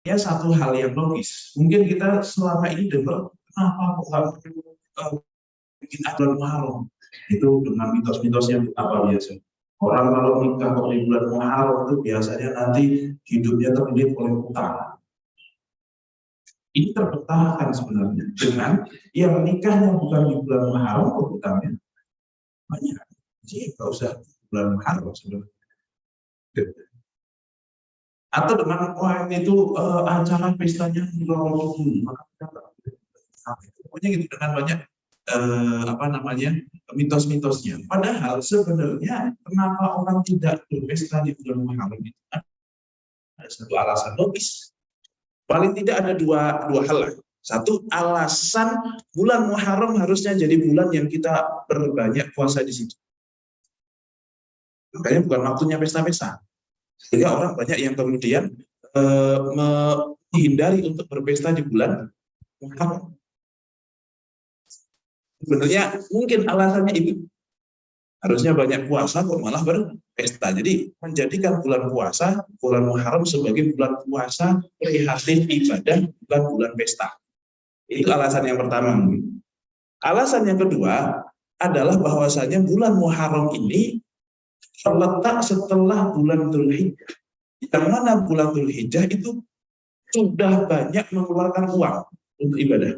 ya satu hal yang logis. Mungkin kita selama ini dengar, kenapa kok bikin bulan Muharram? Itu dengan mitos-mitos yang apa biasa. Orang kalau nikah kok di bulan Muharram itu biasanya nanti hidupnya terlilit oleh utang. Ini terbantahkan sebenarnya dengan yang nikahnya bukan di bulan Muharram kok utangnya banyak. Jadi nggak usah bulan Muharram sebenarnya. Atau dengan itu acara pestanya dulu, maka kita pokoknya gitu dengan banyak apa namanya mitos-mitosnya. Padahal sebenarnya kenapa orang tidak berpesta di bulan Muharram itu ada satu alasan logis. Paling tidak ada dua hal lah. Satu, alasan bulan Muharram harusnya jadi bulan yang kita berbanyak puasa di situ. Makanya bukan waktunya pesta-pesta. Sehingga orang banyak yang kemudian menghindari untuk berpesta di bulan Muharram. Sebenarnya mungkin alasannya itu. Harusnya banyak puasa kok malah berpesta. Jadi menjadikan bulan puasa, bulan Muharram sebagai bulan puasa prihatin ibadah, bukan bulan pesta. Itu alasan yang pertama. Alasan yang kedua adalah bahwasanya bulan Muharram ini terletak setelah bulan Dzulhijjah. Yang mana bulan Dzulhijjah itu sudah banyak mengeluarkan uang untuk ibadah.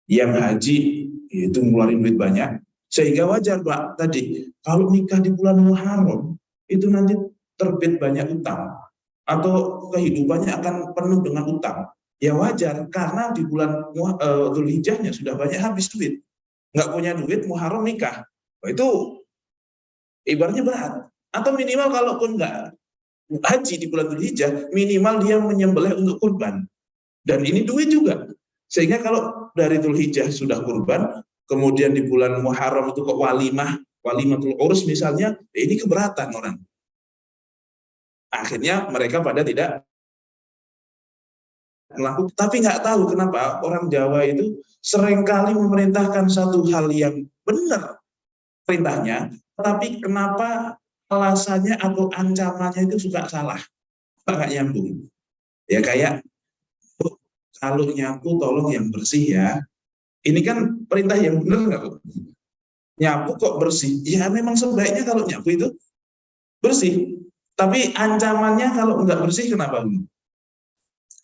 Yang haji itu ngeluarin duit banyak, sehingga wajar Pak tadi kalau nikah di bulan Muharram itu nanti terbit banyak utang atau kehidupannya akan penuh dengan utang. Ya wajar karena di bulan Dzulhijjahnya sudah banyak habis duit, nggak punya duit Muharram nikah, itu ibaratnya berat. Atau minimal kalaupun nggak haji di bulan Dzulhijjah, minimal dia menyembelih untuk kurban. Dan ini duit juga. Sehingga kalau dari Dzulhijjah sudah kurban, kemudian di bulan Muharram itu kok walimatul urus misalnya, ini keberatan orang. Akhirnya mereka pada tidak melakukan, tapi nggak tahu kenapa orang Jawa itu seringkali memerintahkan satu hal yang benar perintahnya, tapi kenapa alasannya atau ancamannya itu suka salah, nggak nyambung. Ya kayak kalau nyapu tolong yang bersih ya. Ini kan perintah yang benar nggak? Nyapu kok bersih? Ya memang sebaiknya kalau nyapu itu bersih. Tapi ancamannya kalau nggak bersih kenapa?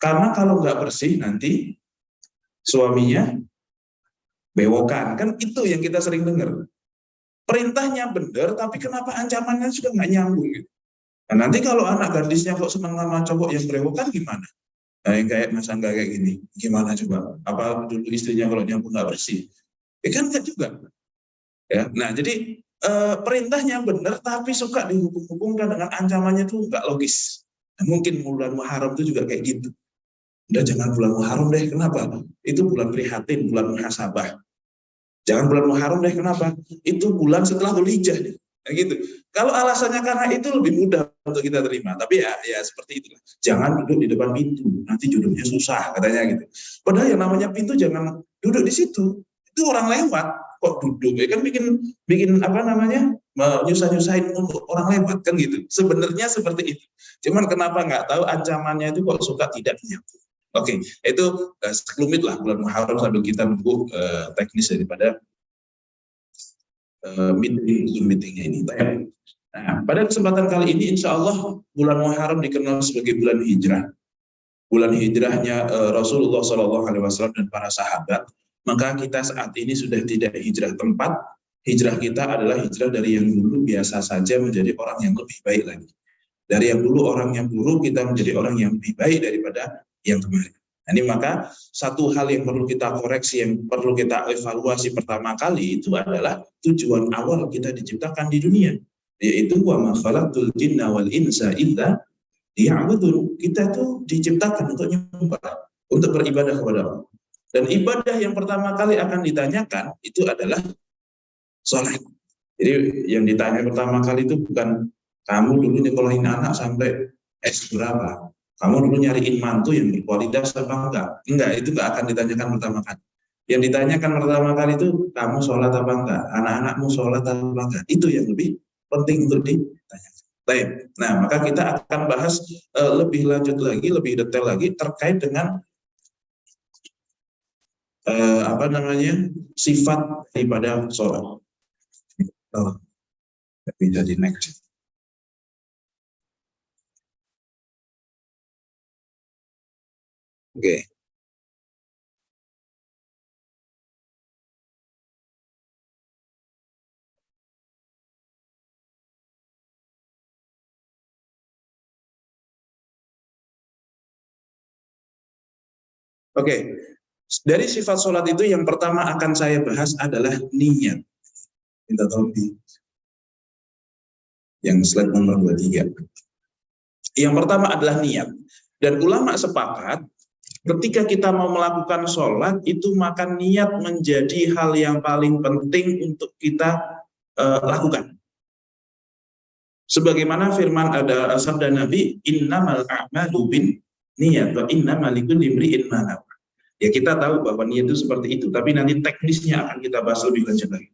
Karena kalau nggak bersih nanti suaminya bewokan. Kan itu yang kita sering dengar. Perintahnya benar, tapi kenapa ancamannya sudah nggak nyambung? Nah, nanti kalau anak gadisnya kok senang sama cowok yang berewokan gimana? Nah, yang kayak Mas Angga kayak gini, gimana coba? Apa dulu istrinya kalau nyapu nggak bersih? Ya kan nggak juga. Ya, nah jadi perintahnya benar, tapi suka dihubung-hubungkan dengan ancamannya itu nggak logis. Nah, mungkin bulan Muharram itu juga kayak gitu. Udah jangan bulan Muharram deh, kenapa? Itu bulan prihatin, bulan muhasabah. Jangan bulan Muharram deh, kenapa? Itu bulan setelah Dzulhijjah deh. Nah, gitu. Kalau alasannya karena itu lebih mudah untuk kita terima, tapi ya seperti itulah. Jangan duduk di depan pintu, nanti jodohnya susah katanya gitu. Padahal yang namanya pintu jangan duduk di situ. Itu orang lewat kok duduk, ya kan bikin apa namanya nyusah-nyusahin untuk orang lewat kan gitu. Sebenarnya seperti itu. Cuman kenapa nggak tahu ancamannya itu kok suka tidak menyambut. Oke, itu sekelumit lah bulan Muharram sambil kita nunggu teknis daripada meetingnya ini. Nah, pada kesempatan kali ini, insya Allah bulan Muharram dikenal sebagai bulan hijrah. Bulan hijrahnya Rasulullah SAW dan para sahabat. Maka kita saat ini sudah tidak hijrah tempat. Hijrah kita adalah hijrah dari yang dulu biasa saja menjadi orang yang lebih baik lagi. Dari yang dulu orang yang buruk, kita menjadi orang yang lebih baik daripada yang kemarin. Nah, ini maka satu hal yang perlu kita koreksi, yang perlu kita evaluasi pertama kali itu adalah tujuan awal kita diciptakan di dunia, yaitu wa ma khalaqtul jinna wal insa illa liya'budun. Kita itu diciptakan untuk menyembah, untuk beribadah kepada Allah. Dan ibadah yang pertama kali akan ditanyakan itu adalah sholat. Jadi yang ditanya pertama kali itu bukan kamu dulu nyekolahin anak sampai S berapa, kamu dulu nyariin mantu yang berkualitas apa enggak? Enggak, itu enggak akan ditanyakan pertama kali. Yang ditanyakan pertama kali itu kamu sholat apa enggak, anak-anakmu sholat apa enggak, itu yang lebih penting untuk ditanyakan. Nah, maka kita akan bahas lebih lanjut lagi, lebih detail lagi terkait dengan apa namanya, sifat daripada sholat. Tapi jadi next. Oke. Oke. Dari sifat sholat itu yang pertama akan saya bahas adalah niat. Kita tahu di yang slide nomor 23. Yang pertama adalah niat. Dan ulama sepakat ketika kita mau melakukan sholat itu maka niat menjadi hal yang paling penting untuk kita lakukan. Sebagaimana firman ada sabda Nabi, innamal a'malu bin niat wa innamal likulli imri'in ma nawa. Ya kita tahu bahwa niat itu seperti itu, tapi nanti teknisnya akan kita bahas lebih lanjut lagi.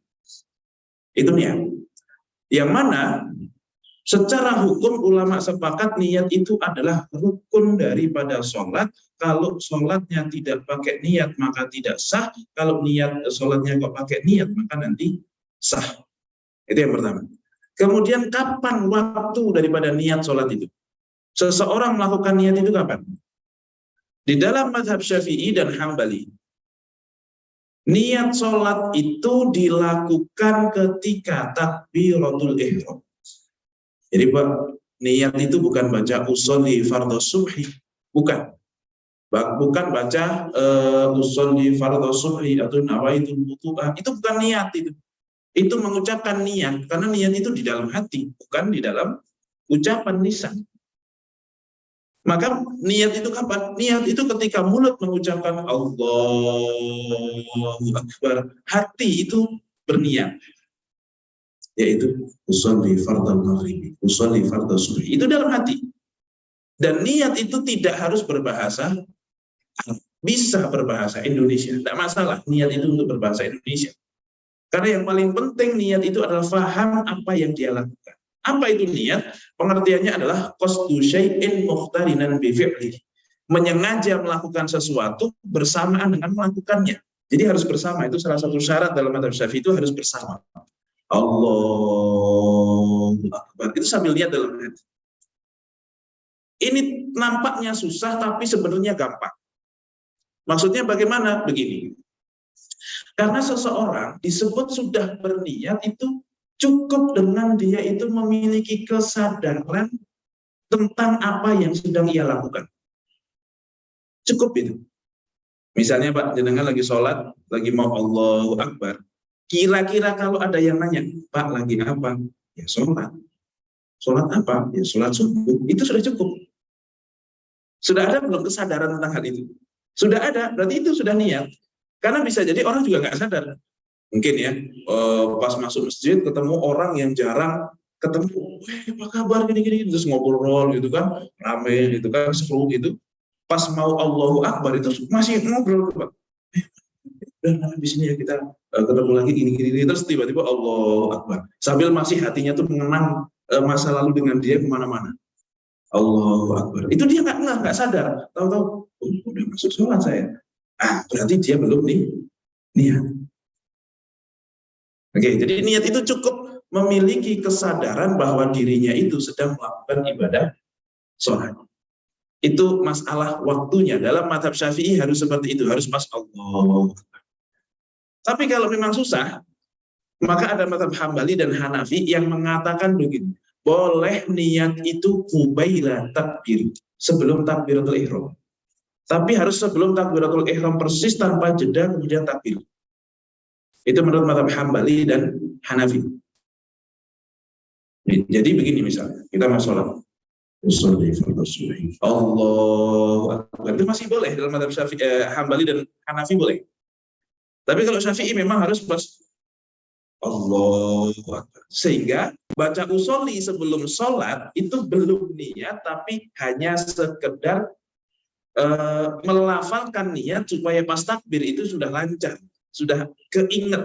Itu niat. Yang mana secara hukum ulama sepakat niat itu adalah rukun daripada sholat. Kalau sholatnya tidak pakai niat maka tidak sah. Kalau niat sholatnya kok pakai niat maka nanti sah. Itu yang pertama. Kemudian kapan waktu daripada niat sholat itu? Seseorang melakukan niat itu kapan? Di dalam mazhab Syafi'i dan Hambali, niat sholat itu dilakukan ketika takbiratul ihram. Jadi Pak, niat itu bukan baca usolli fardhu subhi, bukan. Bukan baca usolli fardhu subhi atau nawaitul wudu'a, itu bukan niat itu. Itu mengucapkan niat, karena niat itu di dalam hati, bukan di dalam ucapan lisan. Maka niat itu kapan? Niat itu ketika mulut mengucapkan Allahu Akbar, hati itu berniat, yaitu usolli fardhu maghribi, usolli fardhu subhi, itu dalam hati. Dan niat itu tidak harus berbahasa, bisa berbahasa Indonesia, tidak masalah niat itu untuk berbahasa Indonesia. Karena yang paling penting niat itu adalah faham apa yang dia lakukan. Apa itu niat? Pengertiannya adalah qasdu syai'in muqtarinan bi fi'lihi. Menyengaja melakukan sesuatu bersamaan dengan melakukannya. Jadi harus bersama, itu salah satu syarat dalam mazhab Syafi'i, itu harus bersama. Allahu Akbar. Itu sambil niat dalam hati. Ini nampaknya susah tapi sebenarnya gampang. Maksudnya bagaimana? Begini. Karena seseorang disebut sudah berniat itu cukup dengan dia itu memiliki kesadaran tentang apa yang sedang ia lakukan. Cukup itu. Misalnya Pak, jenengan lagi sholat, lagi mau Allahu Akbar. Kira-kira kalau ada yang nanya, Pak lagi apa? Ya sholat. Sholat apa? Ya sholat subuh. Itu sudah cukup. Sudah ada belum kesadaran tentang hal itu? Sudah ada, berarti itu sudah niat. Karena bisa jadi orang juga nggak sadar. Mungkin ya, pas masuk masjid ketemu orang yang jarang ketemu, apa kabar gini-gini, terus ngobrol gitu kan, rame gitu kan, seru gitu. Pas mau Allahu Akbar itu masih ngobrol, Pak. Udah di sini ya kita ketemu lagi gini-gini, terus tiba-tiba Allahu Akbar. Sambil masih hatinya tuh mengenang masa lalu dengan dia kemana-mana. Allahu Akbar. Itu dia nggak sadar. Tahu-tahu, udah masuk sholat saya. Berarti dia belum niat. Oke, jadi niat itu cukup memiliki kesadaran bahwa dirinya itu sedang melakukan ibadah sholat. Itu masalah waktunya. Dalam mazhab Syafi'i harus seperti itu, harus pas Allah. Tapi kalau memang susah, maka ada mazhab Hambali dan Hanafi yang mengatakan begini, boleh niat itu qubaila takbir, sebelum takbiratul ihram. Tapi harus sebelum takbiratul ihram persis tanpa jeda kemudian takbir. Itu menurut mazhab Hambali dan Hanafi. Jadi begini misalnya, kita mau sholat. Allahu Akbar. Itu masih boleh dalam mazhab Hambali dan Hanafi boleh. Tapi kalau Syafi'i memang harus pas Allahu Akbar. Sehingga baca usolli sebelum sholat itu belum niat, tapi hanya sekedar melafalkan niat supaya pas takbir itu sudah lancar, sudah keinget.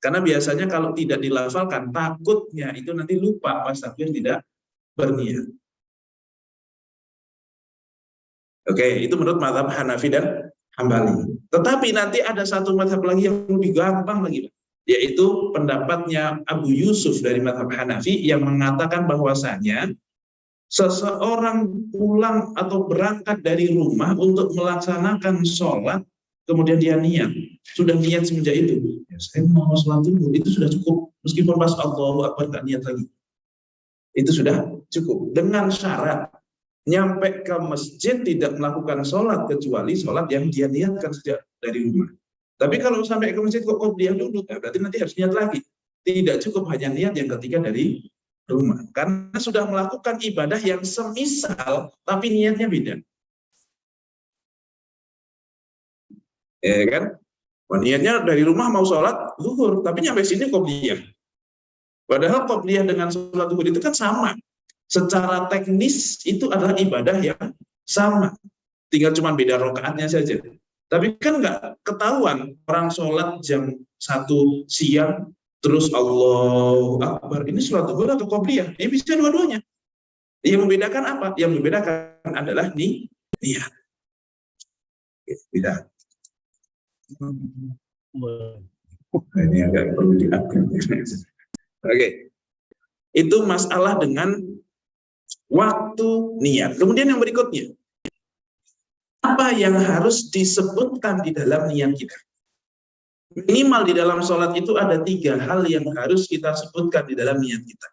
Karena biasanya kalau tidak dilafalkan, takutnya itu nanti lupa pas takbir tidak berniat. Oke, itu menurut mazhab Hanafi dan Hambali. Tetapi nanti ada satu mazhab lagi yang lebih gampang lagi, yaitu pendapatnya Abu Yusuf dari mazhab Hanafi yang mengatakan bahwasanya seseorang pulang atau berangkat dari rumah untuk melaksanakan sholat, kemudian dia niat, sudah niat semenjak itu, ya, saya mau sholat dulu, itu sudah cukup, meskipun pas Allahu Akbar gak niat lagi, itu sudah cukup, dengan syarat nyampe ke masjid tidak melakukan sholat kecuali sholat yang dia niatkan sejak dari rumah. Tapi kalau sampai ke masjid kok dia dulu, ya berarti nanti harus niat lagi. Tidak cukup hanya niat yang ketika dari rumah, karena sudah melakukan ibadah yang semisal tapi niatnya beda. Ya kan? Niatnya dari rumah mau sholat zuhur, tapi nyampe sini qobliyah. Padahal qobliyah dengan sholat zuhur itu kan sama. Secara teknis itu adalah ibadah yang sama, tinggal cuma beda rokaatnya saja. Tapi kan nggak ketahuan orang sholat jam 1 siang terus Allahu Akbar, ini sholat zuhur atau qobliyah? Ini bisa dua-duanya. Yang membedakan apa? Yang membedakan adalah niat. Tidak. Ini agak perlu diupgrade. Oke, itu masalah dengan waktu niat. Kemudian yang berikutnya, apa yang harus disebutkan di dalam niat kita? Minimal di dalam sholat itu ada 3 hal yang harus kita sebutkan di dalam niat kita.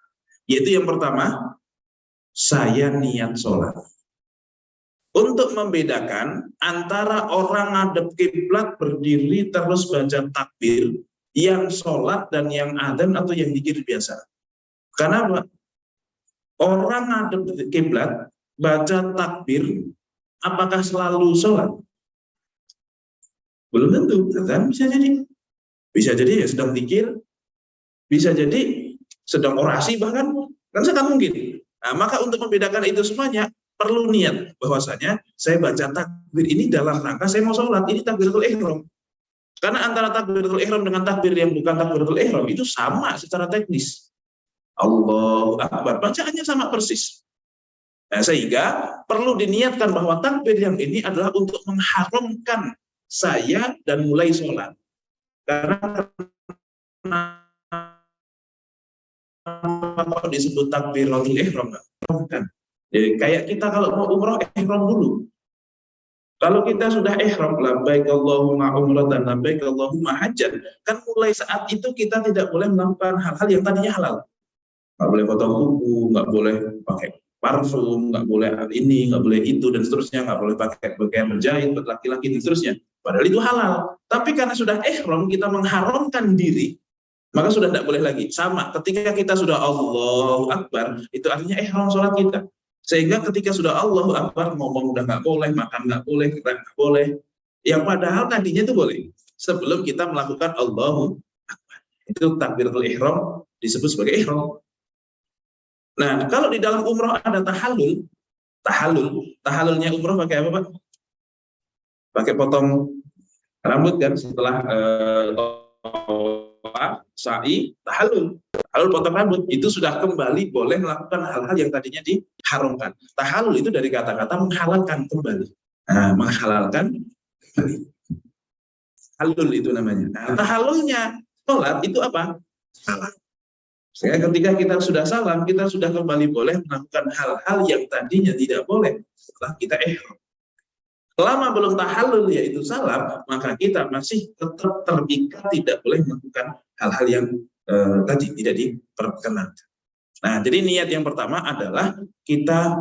Yaitu yang pertama, saya niat sholat. Untuk membedakan antara orang ngadep kiblat berdiri terus baca takbir, yang sholat dan yang adzan atau yang zikir biasa. Karena apa? Orang ngadep kiblat baca takbir, apakah selalu sholat? Belum tentu, bisa jadi. Bisa jadi ya sedang zikir, bisa jadi sedang orasi bahkan, kan sangat mungkin. Nah, maka untuk membedakan itu semuanya, perlu niat bahwasanya saya baca takbir ini dalam rangka saya mau sholat, ini takbiratul ihram. Karena antara takbiratul ihram dengan takbir yang bukan takbiratul ihram itu sama secara teknis. Allahu Akbar, bacaannya sama persis. Nah, sehingga perlu diniatkan bahwa takbir yang ini adalah untuk mengharamkan saya dan mulai sholat. Karena kalau disebut takbiratul ihram, kan? Jadi kayak kita kalau mau umroh ihram dulu. Kalau kita sudah ihram, labbaik Allahumma umratan, labbaik Allahumma hajjan, kan mulai saat itu kita tidak boleh melakukan hal-hal yang tadinya halal. Nggak boleh potong kuku, nggak boleh pakai parfum, nggak boleh ini, nggak boleh itu, dan seterusnya, nggak boleh pakai pakaian berjahit buat laki-laki, dan seterusnya. Padahal itu halal. Tapi karena sudah ihram, kita mengharamkan diri, maka sudah tidak boleh lagi. Sama, ketika kita sudah Allahu Akbar, itu artinya ihram sholat kita. Sehingga ketika sudah Allahu Akbar, ngomong udah nggak boleh, makan nggak boleh, gerak nggak boleh. Yang padahal tadinya itu boleh. Sebelum kita melakukan Allahu Akbar. Itu takbiratul ihram disebut sebagai ihram. Nah, kalau di dalam umroh ada tahallulnya umroh pakai apa, Pak? Pakai potong rambut kan setelah sa'i, tahallul potong rambut, itu sudah kembali boleh melakukan hal-hal yang tadinya diharamkan. Tahallul itu dari kata-kata menghalalkan kembali. Nah, menghalalkan halul itu namanya. Nah, tahallulnya sholat itu apa? Salam. Sehingga ketika kita sudah salam, kita sudah kembali boleh melakukan hal-hal yang tadinya tidak boleh setelah kita ihram. Selama belum tahallul yaitu salam, maka kita masih tetap terikat tidak boleh melakukan hal-hal yang tadi tidak diperkenankan. Nah, jadi niat yang pertama adalah kita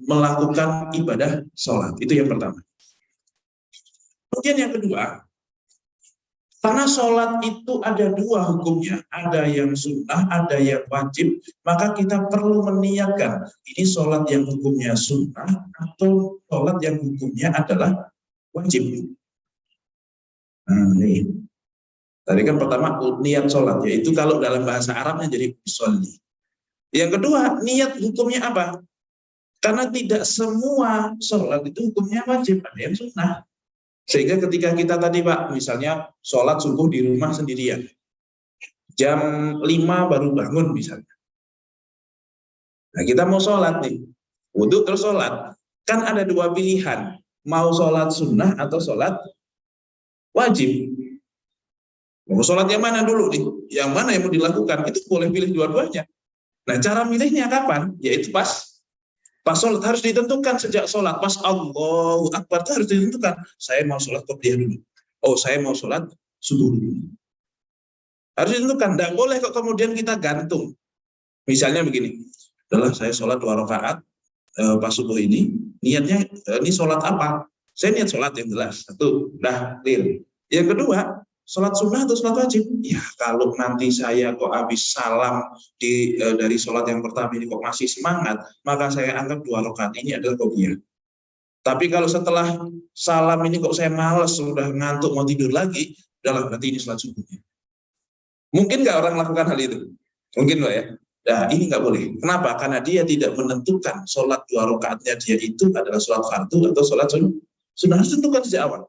melakukan ibadah sholat. Itu yang pertama. Kemudian yang kedua, karena sholat itu ada 2 hukumnya, ada yang sunnah, ada yang wajib, maka kita perlu meniatkan, ini sholat yang hukumnya sunnah atau sholat yang hukumnya adalah wajib. Nah, nih. Tadi kan pertama niat sholat, yaitu kalau dalam bahasa Arabnya jadi usolli. Yang kedua, niat hukumnya apa? Karena tidak semua sholat itu hukumnya wajib, ada yang sunnah. Sehingga ketika kita tadi, Pak, misalnya sholat subuh di rumah sendirian, jam 5 baru bangun misalnya. Nah, kita mau sholat nih, wudhu terus sholat. Kan ada dua pilihan, mau sholat sunnah atau sholat wajib. Mau sholat yang mana dulu nih? Yang mana yang mau dilakukan? Itu boleh pilih dua-duanya. Nah, cara milihnya kapan? Yaitu pas sholat, harus ditentukan sejak sholat. Pas Allahu Akbar itu harus ditentukan. Saya mau sholat qobliyah dulu. Oh, saya mau sholat subuh dulu. Harus ditentukan. Tidak boleh kok kemudian kita gantung. Misalnya begini, setelah saya sholat 2 rakaat pas subuh ini, niatnya ini sholat apa? Saya niat sholat yang jelas. Satu, dah clear. Yang kedua, sholat sunnah atau sholat wajib? Ya, kalau nanti saya kok habis salam dari sholat yang pertama ini kok masih semangat, maka saya anggap 2 rakaat ini adalah qobliyah. Tapi kalau setelah salam ini kok saya malas, sudah ngantuk mau tidur lagi, dalam berarti ini sholat subuhnya. Mungkin nggak orang melakukan hal itu? Mungkin nggak ya? Nah, ini nggak boleh. Kenapa? Karena dia tidak menentukan sholat 2 rakaatnya dia itu adalah sholat fardu atau sholat sunnah. Harus tentukan sejak awal.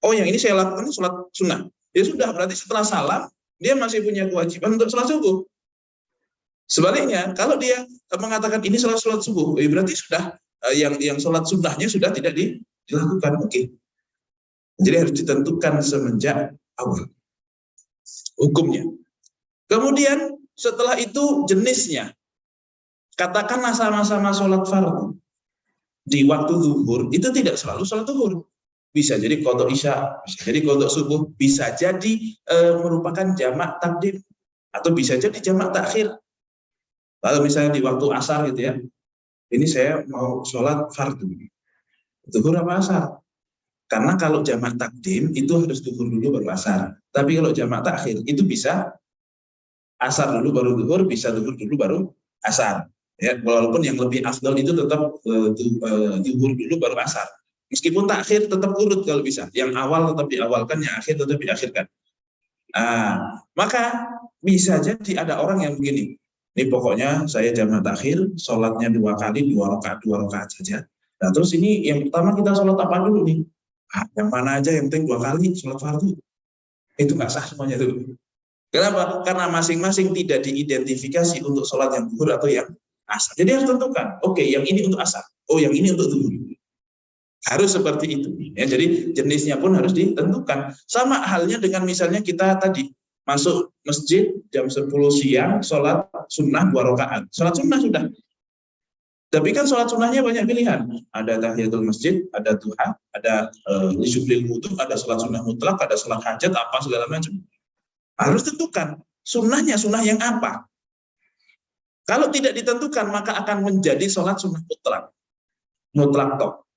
Oh, yang ini saya lakukan sholat sunnah. Ya sudah, berarti setelah salam, dia masih punya kewajiban untuk sholat subuh. Sebaliknya, kalau dia mengatakan ini sholat subuh, berarti sudah yang sholat sunnahnya sudah tidak dilakukan. Oke. Jadi harus ditentukan semenjak awal hukumnya. Kemudian setelah itu jenisnya. Katakanlah sama-sama sholat fardu. Di waktu zuhur, itu tidak selalu sholat zuhur. Bisa jadi qadha isya, bisa jadi qadha subuh, bisa jadi merupakan jamak takdim, atau bisa jadi jamak takhir. Kalau misalnya di waktu asar gitu ya, ini saya mau sholat fardu, zuhur apa asar? Karena kalau jamak takdim itu harus zuhur dulu baru asar. Tapi kalau jamak takhir itu bisa asar dulu baru zuhur, bisa zuhur dulu baru asar. Ya, walaupun yang lebih afdal itu tetap zuhur dulu baru asar. Meskipun takhir tetap urut kalau bisa. Yang awal tetap diawalkan, yang akhir tetap diakhirkan. Maka bisa jadi ada orang yang begini. Ini pokoknya saya jamak takhir, sholatnya 2 kali, 2 rakaat saja. Nah, terus ini yang pertama kita sholat apa dulu nih? Yang mana aja, yang penting 2 kali sholat fardu. Itu nggak sah semuanya itu. Kenapa? Karena masing-masing tidak diidentifikasi untuk sholat yang zuhur atau yang asar. Jadi harus tentukan. Oke, yang ini untuk asar. Oh, yang ini untuk zuhur. Harus seperti itu. Ya, jadi jenisnya pun harus ditentukan. Sama halnya dengan misalnya kita tadi masuk masjid jam 10 siang, sholat sunnah 2 rakaat. Sholat sunnah sudah. Tapi kan sholat sunnahnya banyak pilihan. Ada tahiyatul masjid, ada duha, ada lisyublil wudu, ada sholat sunnah mutlak, ada sholat hajat, apa segala macam. Harus tentukan sunnahnya, sunnah yang apa. Kalau tidak ditentukan, maka akan menjadi sholat sunnah mutlak. Mutlak toh.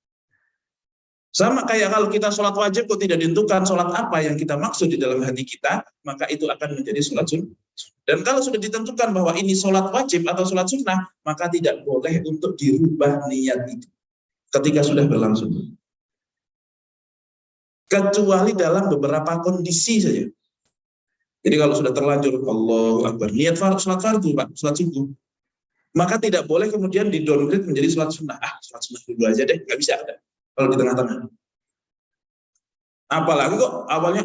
Sama kayak kalau kita sholat wajib kok tidak ditentukan sholat apa yang kita maksud di dalam hati kita, maka itu akan menjadi sholat sunnah. Dan kalau sudah ditentukan bahwa ini sholat wajib atau sholat sunnah, maka tidak boleh untuk dirubah niat itu ketika sudah berlangsung. Kecuali dalam beberapa kondisi saja. Jadi kalau sudah terlanjur Allahu Akbar, niat sholat fardu, Pak, sholat subuh, maka tidak boleh kemudian di downgrade menjadi sholat sunnah. Sholat sunnah dulu aja deh, nggak bisa ada. Kalau di tengah-tengah. Apalagi kok awalnya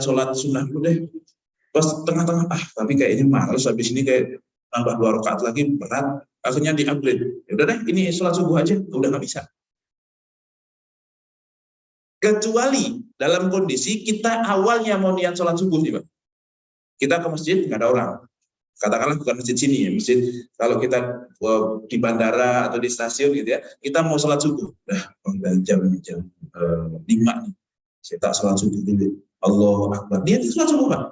sholat sunnah dulu deh. Pas tengah-tengah, tapi kayaknya males habis ini kayak tambah 2 rakaat lagi berat. Akhirnya di-upgrade. Ya udah deh, ini sholat subuh aja, udah nggak bisa. Kecuali dalam kondisi kita awalnya mau niat sholat subuh nih, Pak. Kita ke masjid, nggak ada orang. Katakanlah bukan masjid sini ya, masjid kalau kita di bandara atau di stasiun gitu ya, kita mau sholat subuh, jam 5 nih, saya tak sholat subuh dulu, Allahu Akbar, dia sholat subuh Pak.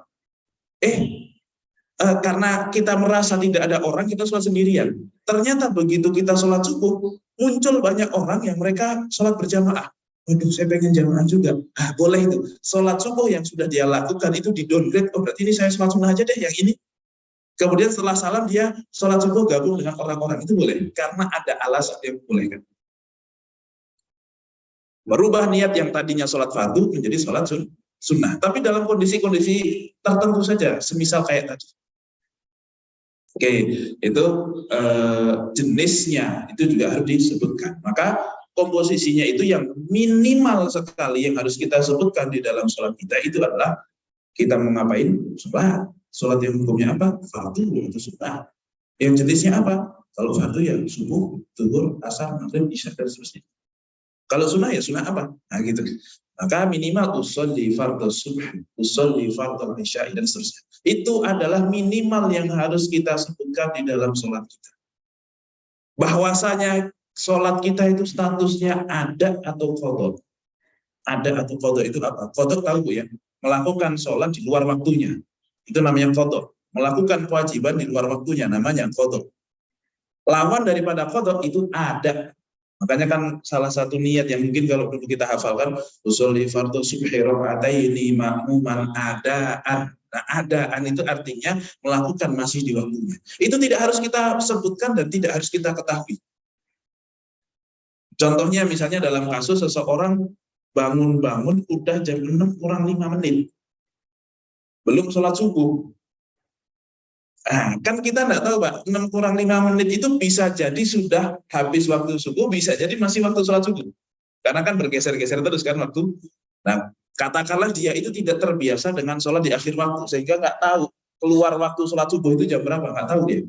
Karena kita merasa tidak ada orang, kita sholat sendirian. Ternyata begitu kita sholat subuh, muncul banyak orang yang mereka sholat berjamaah. Waduh, saya pengen jamaah juga. Boleh itu. Sholat subuh yang sudah dia lakukan itu di downgrade. Oh, berarti ini saya sholat sunnah aja deh yang ini. Kemudian setelah salam dia sholat subuh gabung dengan orang-orang, itu boleh. Karena ada alasan yang bolehkan. Merubah niat yang tadinya sholat fardu menjadi sholat sunnah. Tapi dalam kondisi-kondisi tertentu saja, semisal kayak tadi. Oke, itu jenisnya itu juga harus disebutkan. Maka komposisinya itu yang minimal sekali yang harus kita sebutkan di dalam sholat kita itu adalah kita mau ngapain? Sholat. sholat yang hukumnya apa? Fardu atau sunnah. Yang jenisnya apa? Kalau fardu ya subuh, zuhur, asar, maghrib, isya, dan seterusnya. Kalau sunnah ya sunnah apa? Nah gitu. Maka minimal usolli fardhu subuh, usolli fardhu isya, dan seterusnya. Itu adalah minimal yang harus kita sebutkan di dalam sholat kita. Bahwasanya sholat kita itu statusnya ada atau qadha. Ada atau qadha itu apa? Qadha tahu Bu ya, melakukan sholat di luar waktunya. Itu namanya qadha. Melakukan kewajiban di luar waktunya namanya qadha. Lawan daripada qadha itu ada. Makanya kan salah satu niat yang mungkin kalau dulu kita hafalkan, usolli fardhu subhi raka'ataini ma'muman adaan. Nah, adaan itu artinya melakukan masih di waktunya. Itu tidak harus kita sebutkan dan tidak harus kita ketahui. Contohnya misalnya dalam kasus seseorang bangun-bangun udah jam 6 kurang 5 menit. Belum sholat subuh. Nah, kan kita nggak tahu Pak, 6 kurang 5 menit itu bisa jadi sudah habis waktu subuh, bisa jadi masih waktu sholat subuh. Karena kan bergeser-geser terus kan waktu. Nah, katakanlah dia itu tidak terbiasa dengan sholat di akhir waktu, sehingga nggak tahu keluar waktu sholat subuh itu jam berapa, nggak tahu dia.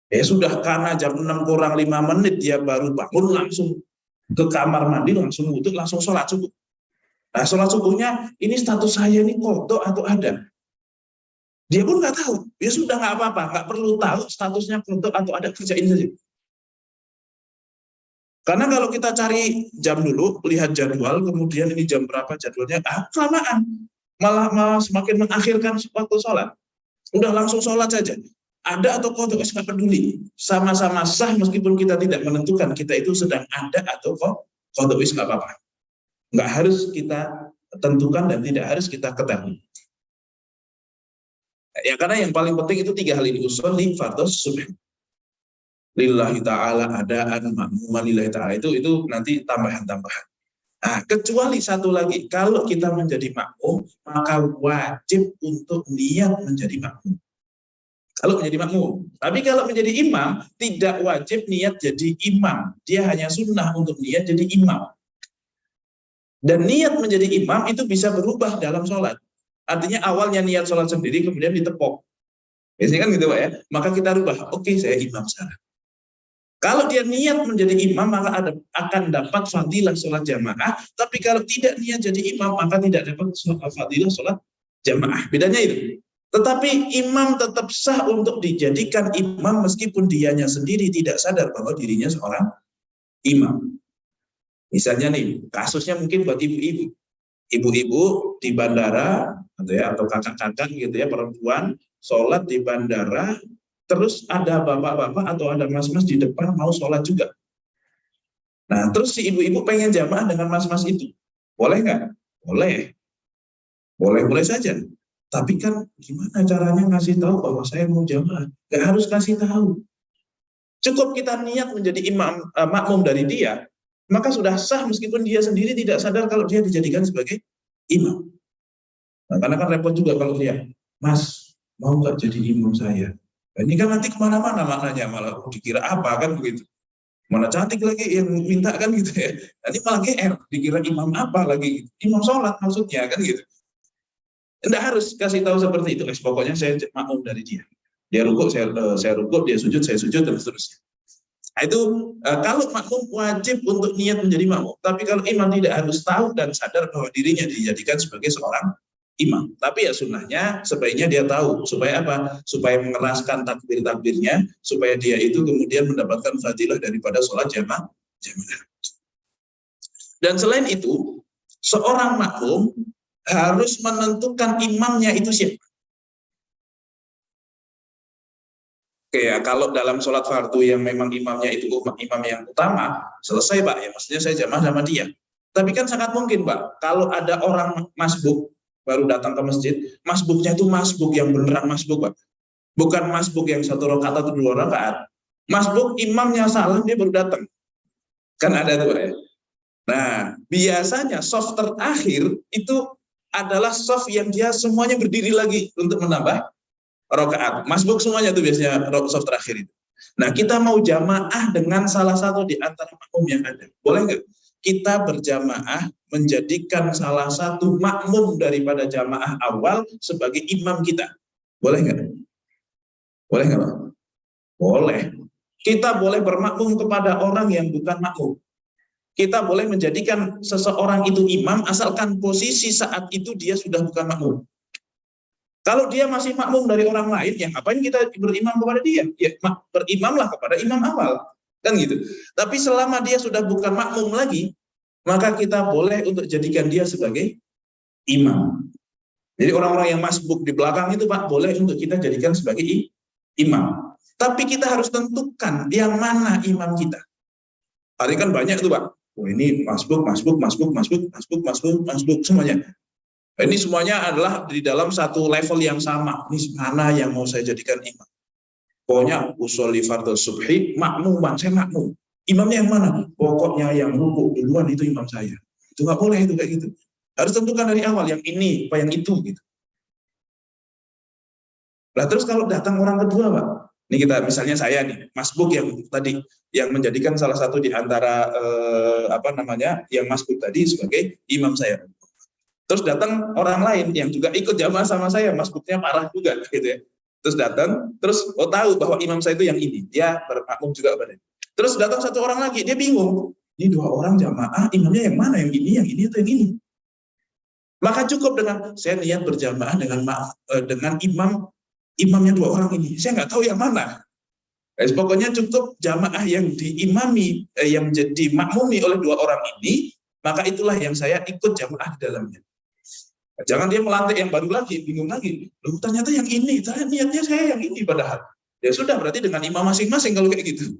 Ya sudah, karena jam 6 kurang 5 menit dia baru bangun, langsung ke kamar mandi, langsung wudhu, langsung sholat subuh. Nah, sholat subuhnya, ini status saya ini qadha atau ada? Dia pun nggak tahu, ya sudah nggak apa-apa, nggak perlu tahu statusnya qadha atau ada, kerjain saja. Karena kalau kita cari jam dulu, lihat jadwal, kemudian ini jam berapa jadwalnya, kelamaan. Malah semakin mengakhirkan waktu sholat. Udah langsung sholat saja. Ada atau qadha, nggak peduli. Sama-sama sah meskipun kita tidak menentukan kita itu sedang ada atau qadha, nggak apa-apa. Nggak harus kita tentukan dan tidak harus kita ketahui. Ya karena yang paling penting itu 3 hal ini, usolli fardhu subh lillahi ta'ala adaan ma'muman lillahi ta'ala, itu nanti tambahan-tambahan. Nah, kecuali satu lagi, kalau kita menjadi makmum maka wajib untuk niat menjadi makmum. Kalau menjadi makmum, tapi kalau menjadi imam tidak wajib niat jadi imam, dia hanya sunnah untuk niat jadi imam. Dan niat menjadi imam itu bisa berubah dalam sholat. Artinya awalnya niat sholat sendiri kemudian ditepok. Biasanya kan gitu Pak ya. Maka kita rubah, oke, saya imam sekarang. Kalau dia niat menjadi imam maka akan dapat fadilah sholat jamaah. Tapi kalau tidak niat jadi imam maka tidak dapat fadilah sholat jamaah. Bedanya itu. Tetapi imam tetap sah untuk dijadikan imam meskipun dianya sendiri tidak sadar bahwa dirinya seorang imam. Misalnya nih, kasusnya mungkin buat ibu-ibu. Ibu-ibu di bandara atau kakak-kakak gitu ya, perempuan sholat di bandara, terus ada bapak-bapak atau ada mas-mas di depan mau sholat juga. Nah, terus si ibu-ibu pengen jamaah dengan mas-mas itu. Boleh nggak? Boleh. Boleh-boleh saja. Tapi kan gimana caranya ngasih tahu bahwa saya mau jamaah? Nggak harus kasih tahu. Cukup kita niat menjadi imam makmum dari dia, maka sudah sah meskipun dia sendiri tidak sadar kalau dia dijadikan sebagai imam. Nah, karena kan repot juga kalau dia, Mas, mau nggak jadi imam saya? Nah, ini kan nanti kemana-mana maknanya, malah dikira apa kan begitu. Mana cantik lagi yang minta kan gitu ya. Nanti malah GR, dikira imam apa lagi, imam sholat maksudnya kan gitu. Tidak harus kasih tahu seperti itu, pokoknya saya makmum dari dia. Dia rukuk, saya rukuk, dia sujud, saya sujud, dan seterusnya. Nah, itu kalau makmum wajib untuk niat menjadi makmum. Tapi kalau imam tidak harus tahu dan sadar bahwa dirinya dijadikan sebagai seorang imam. Tapi ya sunnahnya sebaiknya dia tahu. Supaya apa? Supaya mengeraskan takbir-takbirnya, supaya dia itu kemudian mendapatkan fadilah daripada sholat jamaah. Dan selain itu, seorang makmum harus menentukan imamnya itu siapa. Oke ya, kalau dalam sholat fardu yang memang imamnya itu imam yang utama, selesai Pak, ya maksudnya saya jamaah sama dia. Tapi kan sangat mungkin Pak, kalau ada orang masbuk, baru datang ke masjid, masbuknya itu masbuk yang beneran masbuk Pak. Bukan masbuk yang 1 rakaat atau 2 rakaat. Masbuk imamnya salah, dia baru datang. Kan ada tuh Pak ya. Nah, biasanya soft terakhir itu adalah soft yang dia semuanya berdiri lagi untuk menambah rakaat. Masbuk semuanya itu biasanya soft terakhir itu. Nah, kita mau jamaah dengan salah satu di antara makmum yang ada. Boleh nggak? kita berjamaah menjadikan salah satu makmum daripada jamaah awal sebagai imam kita. Boleh nggak? Boleh nggak, Pak? Boleh. Kita boleh bermakmum kepada orang yang bukan makmum. Kita boleh menjadikan seseorang itu imam asalkan posisi saat itu dia sudah bukan makmum. Kalau dia masih makmum dari orang lain, ya ngapain kita berimam kepada dia? Ya berimamlah kepada imam awal, kan gitu. Tapi selama dia sudah bukan makmum lagi, maka kita boleh untuk jadikan dia sebagai imam. Jadi orang-orang yang masbuk di belakang itu, Pak, boleh untuk kita jadikan sebagai imam. Tapi kita harus tentukan yang mana imam kita. Hari kan banyak tuh, Pak. Oh, ini masbuk semuanya. Ini semuanya adalah di dalam satu level yang sama. Ini mana yang mau saya jadikan imam? Pokoknya usolli fardhu subhi makmuman, saya makmum. Imamnya yang mana? Pokoknya yang rukuk duluan itu imam saya. Itu nggak boleh itu kayak gitu. Harus tentukan dari awal yang ini apa yang itu gitu. Nah, terus kalau datang orang kedua, Pak. Ini kita misalnya saya nih, masbuk yang tadi yang menjadikan salah satu di antara yang masbuk tadi sebagai imam saya. Terus datang orang lain yang juga ikut jamaah sama saya, masbuknya parah juga gitu ya. Terus datang, terus tahu bahwa imam saya itu yang ini, dia bermakmum juga pada. Terus datang satu orang lagi, dia bingung. Ini dua orang jamaah, imamnya yang mana? Yang ini atau yang ini? Maka cukup dengan saya niat berjamaah dengan imamnya dua orang ini. Saya nggak tahu yang mana. Pokoknya cukup jamaah yang diimami, yang jadi makmumi oleh dua orang ini, maka itulah yang saya ikut jamaah di dalamnya. Jangan dia melantik yang baru lagi, bingung lagi. Loh, ternyata yang ini, niatnya saya yang ini padahal. Ya sudah, berarti dengan imam masing-masing kalau kayak gitu.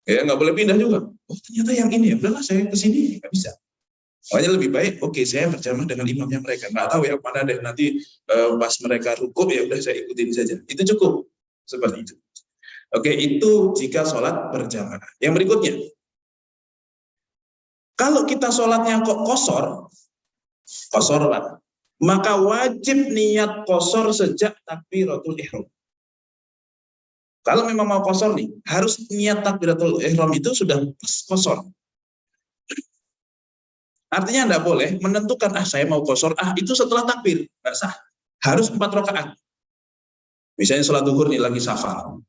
Ya nggak boleh pindah juga. Oh ternyata yang ini ya, udahlah saya ke sini, nggak bisa. Makanya lebih baik, oke, saya berjamaah dengan imamnya mereka. Nggak tahu yang mana deh, nanti pas mereka rukuk ya udah saya ikutin saja. Itu cukup, seperti itu. Oke, itu jika sholat berjamaah. Yang berikutnya, kalau kita sholatnya kok kosor lah, maka wajib niat kosor sejak takbiratul ihram. Kalau memang mau kosor nih, harus niat takbiratul ihram itu sudah kosor. Artinya tidak boleh menentukan, saya mau kosor, itu setelah takbir, nggak sah. Harus 4 rakaat. Misalnya sholat zuhur nih lagi safar.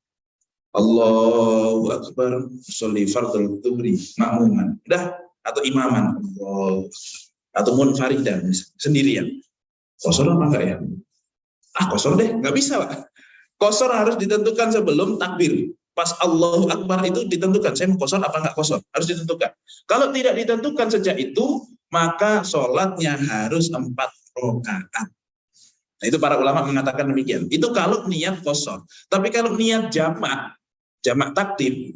Allahu Akbar, sholli fardhu dhuhri, makmuman. Udah, atau imaman. Atau munfaridan, sendirian. Kosor apa enggak ya? Kosor deh, nggak bisa, Pak. Kosor harus ditentukan sebelum takbir. Pas Allahu Akbar itu ditentukan, saya mau kosor apa enggak kosor, harus ditentukan. Kalau tidak ditentukan sejak itu, maka sholatnya harus 4 rakaat. Nah, itu para ulama mengatakan demikian. Itu kalau niat kosor. Tapi kalau niat jamak takdim,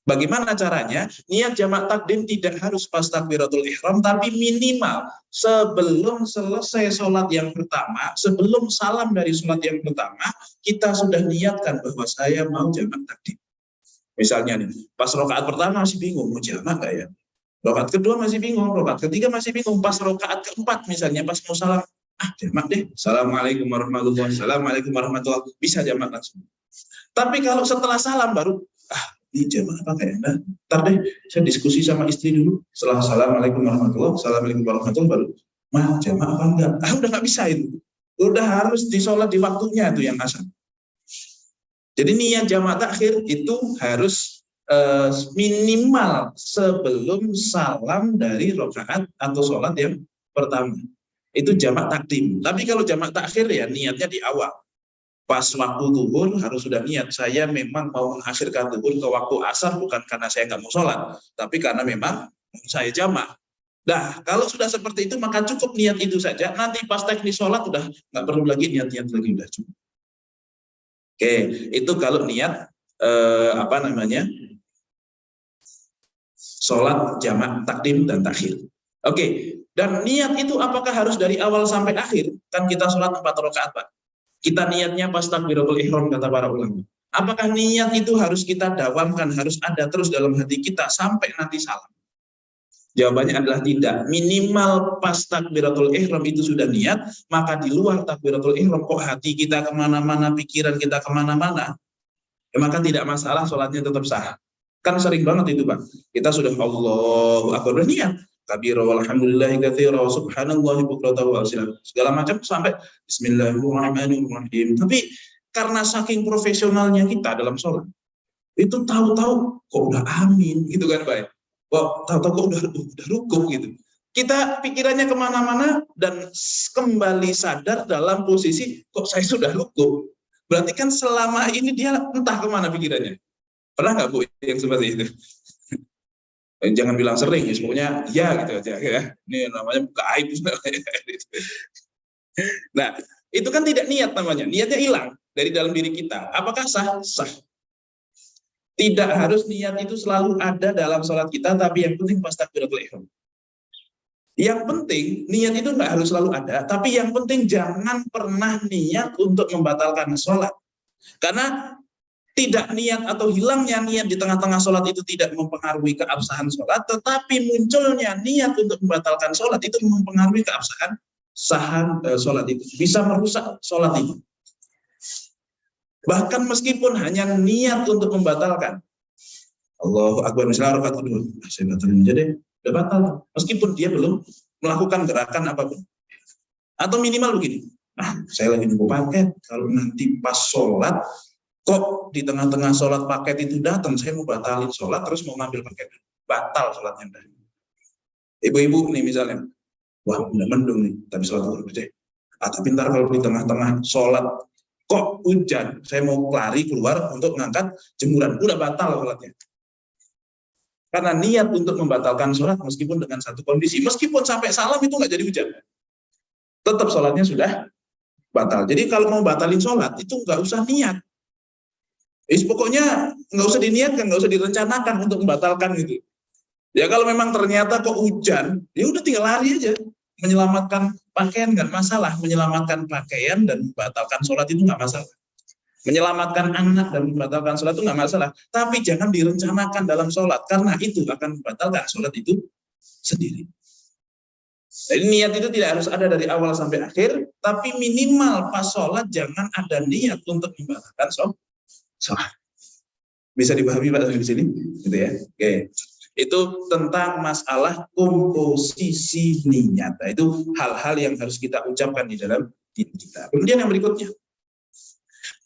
bagaimana caranya? Niat jamak takdim tidak harus pas takbiratul ihram, tapi minimal sebelum selesai sholat yang pertama, sebelum salam dari sholat yang pertama, kita sudah niatkan bahwa saya mau jamak takdim. Misalnya nih, pas rakaat pertama masih bingung, mau jamak nggak ya? Rakaat kedua masih bingung, rakaat ketiga masih bingung, pas rakaat keempat misalnya, pas mau salam, jamak deh. Assalamualaikum warahmatullahi wabarakatuh. Assalamualaikum warahmatullahi wabarakatuh. Bisa jamak langsung. Tapi kalau setelah salam baru, ini jamaah apa kayak? Nah, ntar deh, saya diskusi sama istri dulu. Setelah assalamualaikum warahmatullahi wabarakatuh, assalamualaikum warahmatullahi wabarakatuh, baru, jamaah apa enggak? Udah nggak bisa itu. Udah harus disolat di waktunya itu yang asal. Jadi niat jamaah takhir itu harus minimal sebelum salam dari rakaat atau sholat yang pertama. Itu jamak takdim. Tapi kalau jamak takhir ya niatnya di awal. Pas waktu zuhur harus sudah niat, saya memang mau mengakhirkan zuhur ke waktu asar, bukan karena saya nggak mau sholat, tapi karena memang saya jamak. Nah, kalau sudah seperti itu maka cukup niat itu saja. Nanti pas teknis sholat udah nggak perlu lagi niat-niat lagi, udah cukup. Oke, itu kalau niat sholat jamak takdim dan takhir. Oke, dan niat itu apakah harus dari awal sampai akhir? Kan kita sholat 4 rakaat, Pak. Kita niatnya pas takbiratul ihram kata para ulama. Apakah niat itu harus kita dawamkan, harus ada terus dalam hati kita sampai nanti salam? Jawabannya adalah tidak. Minimal pas takbiratul ihram itu sudah niat, maka di luar takbiratul ihram kok hati kita kemana-mana, pikiran kita kemana-mana, maka tidak masalah, sholatnya tetap sah. Kan sering banget itu Pak. Kita sudah Allahu Akbar berniat. Kabira walhamdulillahi katsira wa subhanallahi bukratan wa asila. Segala macam sampai bismillahirrahmanirrahim. Tapi karena saking profesionalnya kita dalam sholat, itu tahu-tahu kok udah amin gitu kan Pak. Kok tahu-tahu kok udah rukuk gitu. Kita pikirannya kemana-mana dan kembali sadar dalam posisi kok saya sudah rukuk. Berarti kan selama ini dia entah kemana pikirannya. Pernah nggak Bu yang seperti itu? Jangan bilang sering, ya, pokoknya ya gitu aja ya. Ini namanya buka aib. Nah, itu kan tidak niat namanya. Niatnya hilang dari dalam diri kita. Apakah sah? Sah. Tidak harus niat itu selalu ada dalam sholat kita, tapi yang penting pas takbiratul ihram. Yang penting niat itu nggak harus selalu ada, tapi yang penting jangan pernah niat untuk membatalkan sholat. Karena tidak niat atau hilangnya niat di tengah-tengah sholat itu tidak mempengaruhi keabsahan sholat, tetapi munculnya niat untuk membatalkan sholat itu mempengaruhi keabsahan sholat itu. Bisa merusak sholat itu. Bahkan meskipun hanya niat untuk membatalkan. Allahu Akbar, misalnya rakaat kedua, saya batalin aja deh, udah batal. Meskipun dia belum melakukan gerakan apapun. Atau minimal begini, saya lagi nunggu paket, kalau nanti pas sholat, kok di tengah-tengah sholat paket itu datang, saya mau batalin sholat, terus mau ngambil paket. Batal sholatnya. Ibu-ibu nih misalnya, wah udah mendung nih, tapi sholat dulu deh. Tapi ntar kalau di tengah-tengah sholat, kok hujan, saya mau lari keluar untuk ngangkat jemuran, udah batal sholatnya. Karena niat untuk membatalkan sholat meskipun dengan satu kondisi, meskipun sampai salam itu nggak jadi hujan, tetap sholatnya sudah batal. Jadi kalau mau batalin sholat itu nggak usah niat. Pokoknya nggak usah diniatkan, nggak usah direncanakan untuk membatalkan gitu. Ya kalau memang ternyata kok hujan, ya udah tinggal lari aja. Menyelamatkan pakaian nggak masalah, menyelamatkan pakaian dan membatalkan sholat itu nggak masalah. Menyelamatkan anak dan membatalkan sholat itu nggak masalah. Tapi jangan direncanakan dalam sholat, karena itu akan membatalkan sholat itu sendiri. Jadi niat itu tidak harus ada dari awal sampai akhir, tapi minimal pas sholat jangan ada niat untuk membatalkan sholat. Bisa dipahami Pak di sini, gitu ya. Oke. Itu tentang masalah komposisi niat. Nah, itu hal-hal yang harus kita ucapkan di dalam diri kita. Kemudian yang berikutnya,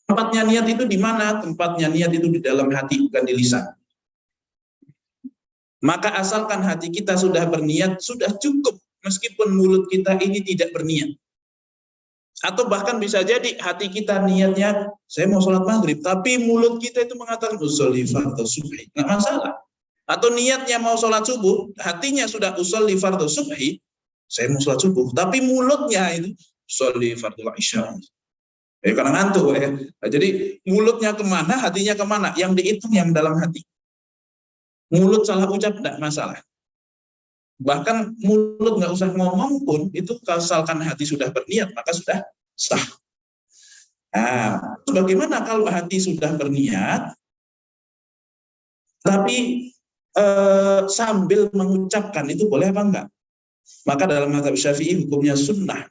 tempatnya niat itu di mana? Tempatnya niat itu di dalam hati, bukan di lisan. Maka asalkan hati kita sudah berniat, sudah cukup, meskipun mulut kita ini tidak berniat. Atau bahkan bisa jadi hati kita niatnya, saya mau sholat maghrib, tapi mulut kita itu mengatakan, usolli fardhu subhi, nggak masalah. Atau niatnya mau sholat subuh, hatinya sudah usolli fardhu subhi, saya mau sholat subuh, tapi mulutnya itu usolli fardhu isya. Karena ngantuk ya. Nah, jadi mulutnya kemana, hatinya kemana, yang dihitung yang dalam hati. Mulut salah ucap tidak masalah. Bahkan mulut nggak usah ngomong pun, itu asalkan hati sudah berniat, maka sudah sah. Nah, bagaimana kalau hati sudah berniat, tapi sambil mengucapkan, itu boleh apa enggak? Maka dalam mazhab Syafi'i hukumnya sunnah.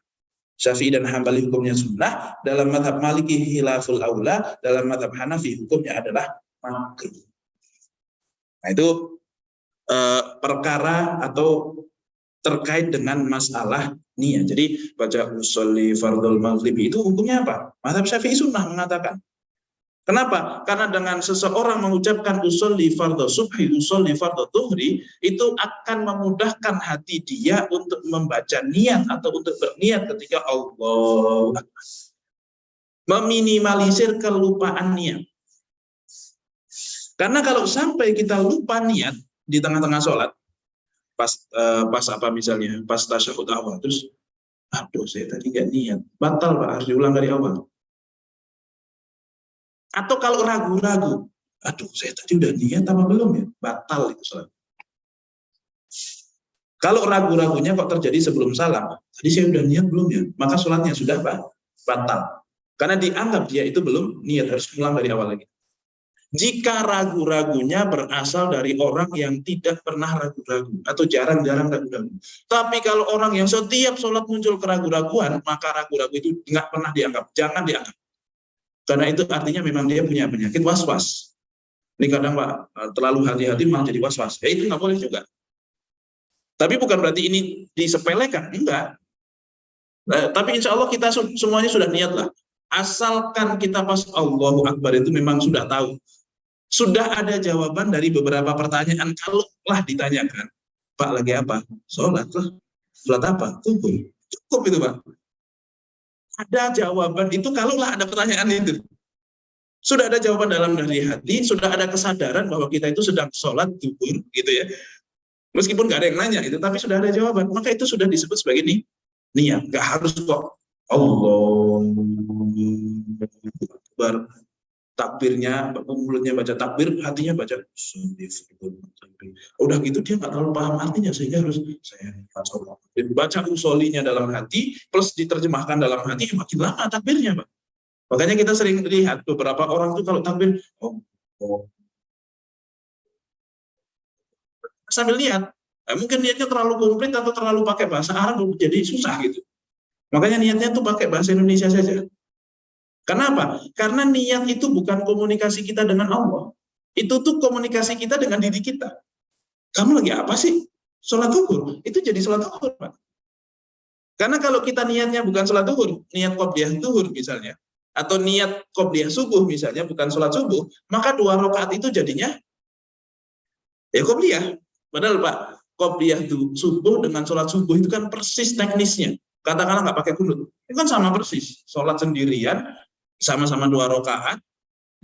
Syafi'i dan Hambali hukumnya sunnah. Dalam mazhab Maliki khilaful aula, dalam mazhab Hanafi hukumnya adalah makruh. Nah, itu perkara atau terkait dengan masalah niat. Jadi baca usolli fardhul maghrib itu hukumnya apa? Mazhab Syafi'i sunnah mengatakan. Kenapa? Karena dengan seseorang mengucapkan usolli fardhu subhi, usolli fardhu dhuhri, itu akan memudahkan hati dia untuk membaca niat atau untuk berniat ketika Allah. Meminimalisir kelupaan niat. Karena kalau sampai kita lupa niat di tengah-tengah sholat, pas apa misalnya, pas tasyahud awal, terus, aduh saya tadi nggak niat, batal Pak, harus diulang dari awal. Atau kalau ragu-ragu, aduh saya tadi udah niat apa belum ya, batal itu sholat. Kalau ragu-ragunya kok terjadi sebelum salam, tadi saya udah niat belum ya, maka sholatnya sudah batal. Karena dianggap dia itu belum niat, harus ulang dari awal lagi. Jika ragu-ragunya berasal dari orang yang tidak pernah ragu-ragu atau jarang-jarang ragu-ragu. Tapi kalau orang yang setiap sholat muncul keraguan-raguan, maka ragu-ragu itu nggak pernah dianggap, jangan dianggap. Karena itu artinya memang dia punya penyakit was-was. Ini kadang Pak, terlalu hati-hati malah jadi was-was. Itu nggak boleh juga. Tapi bukan berarti ini disepelekan, enggak. Tapi insya Allah kita semuanya sudah niat lah. Asalkan kita pas Allahu Akbar itu memang sudah tahu. Sudah ada jawaban dari beberapa pertanyaan. Kalau lah ditanyakan, Pak lagi apa? Sholat lah. Sholat apa? Tuhur. Cukup itu Pak. Ada jawaban itu kalau lah ada pertanyaan itu. Sudah ada jawaban dalam dari hati, sudah ada kesadaran bahwa kita itu sedang sholat tuhur, gitu ya. Meskipun nggak ada yang nanya itu, tapi sudah ada jawaban. Maka itu sudah disebut sebagai niat. Nggak harus kok Allah Akbar, takbirnya, mulutnya baca takbir, hatinya baca udah gitu dia nggak terlalu paham artinya, sehingga harus saya baca usolinya dalam hati plus diterjemahkan dalam hati, makin lama takbirnya Pak. Makanya kita sering lihat beberapa orang tuh kalau takbir sambil lihat, mungkin niatnya terlalu komplit atau terlalu pakai bahasa Arab jadi susah gitu. Makanya niatnya tuh pakai bahasa Indonesia saja. Kenapa? Karena niat itu bukan komunikasi kita dengan Allah. Itu tuh komunikasi kita dengan diri kita. Kamu lagi apa sih? Sholat zuhur. Itu jadi sholat zuhur, Pak. Karena kalau kita niatnya bukan sholat zuhur, niat qobliyah zuhur misalnya, atau niat qobliyah subuh misalnya, bukan sholat subuh, maka 2 rakaat itu jadinya ya qobliyah. Padahal Pak, qobliyah subuh dengan sholat subuh itu kan persis teknisnya. Katakanlah nggak pakai kunut, itu kan sama persis. Sholat sendirian, sama-sama 2 rakaat,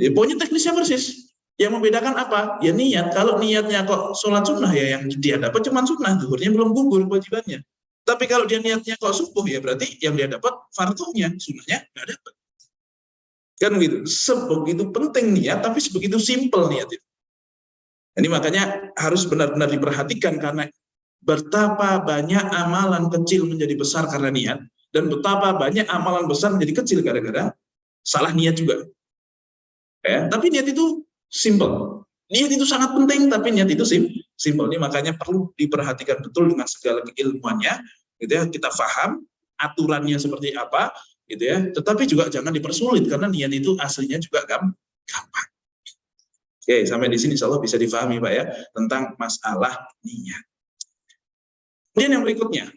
ya pokoknya teknisnya persis. Yang membedakan apa? Ya niat. Kalau niatnya kok sholat sunnah, ya yang dia dapat cuma sunnah, zuhurnya belum gugur kewajibannya. Tapi kalau dia niatnya kok subuh, ya berarti yang dia dapat fardunya, sunnahnya nggak dapat. Kan gitu. Sebegitu penting niat, tapi sebegitu simpel niat itu. Ini makanya harus benar-benar diperhatikan, karena betapa banyak amalan kecil menjadi besar karena niat, dan betapa banyak amalan besar menjadi kecil gara-gara salah niat juga. Ya, tapi niat itu simple. Niat itu sangat penting, tapi niat itu simple. Ini makanya perlu diperhatikan betul dengan segala keilmuannya, gitu ya. Kita paham aturannya seperti apa, gitu ya. Tetapi juga jangan dipersulit, karena niat itu aslinya juga gampang. Oke, sampai di sini insya Allah bisa difahami Pak ya, tentang masalah niat. Kemudian yang berikutnya,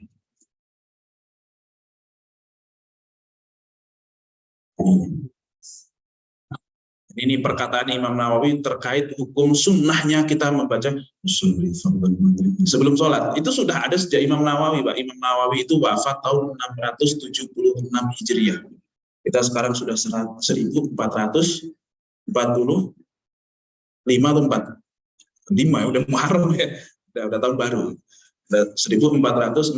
ini perkataan Imam Nawawi terkait hukum sunnahnya kita membaca sebelum sholat. Itu sudah ada sejak Imam Nawawi, Pak. Imam Nawawi itu wafat tahun 676 Hijriah. Kita sekarang sudah 1445 atau 4. 5 ya, udah Muharram ya. Udah tahun baru. 1445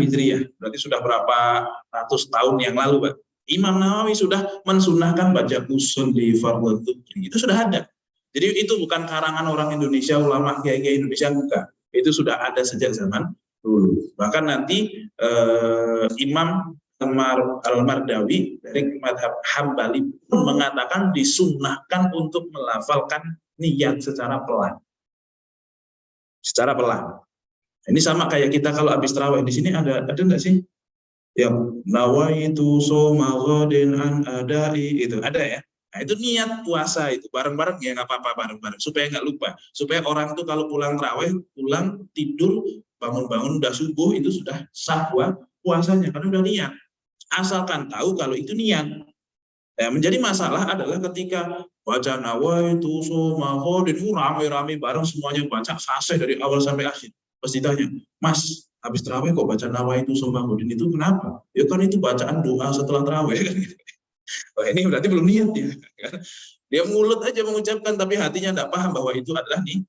Hijriah. Berarti sudah berapa ratus tahun yang lalu, Pak. Imam Nawawi sudah mensunahkan baca usul di fardhu dzikri. Itu sudah ada. Jadi itu bukan karangan orang Indonesia, ulama kiai-kiai Indonesia, bukan. Itu sudah ada sejak zaman dulu. Bahkan nanti Imam Al-Mardawi dari madhab Hambali pun mengatakan disunnahkan untuk melafalkan niat secara pelan. Secara pelan. Ini sama kayak kita kalau habis tarawih. Di sini ada nggak sih? Yang nawaitu soma ghadin an adai, itu ada ya. Nah, itu niat puasa itu bareng-bareng, ya nggak apa-apa bareng-bareng supaya nggak lupa, supaya orang tuh kalau pulang tarawih, pulang tidur, bangun-bangun udah subuh, itu sudah sah puasanya karena udah niat. Asalkan tahu kalau itu niat. Ya, menjadi masalah adalah ketika baca nawaitu soma ghadin, rame-rame bareng semuanya baca fasih dari awal sampai akhir. Pas ditanya, Mas, habis terawih kok baca nawaitu soma ghadin, itu kenapa? Ya kan itu bacaan doa setelah terawih. Wah, ini berarti belum niat ya. Dia mulut aja mengucapkan, tapi hatinya tidak paham bahwa itu adalah niat.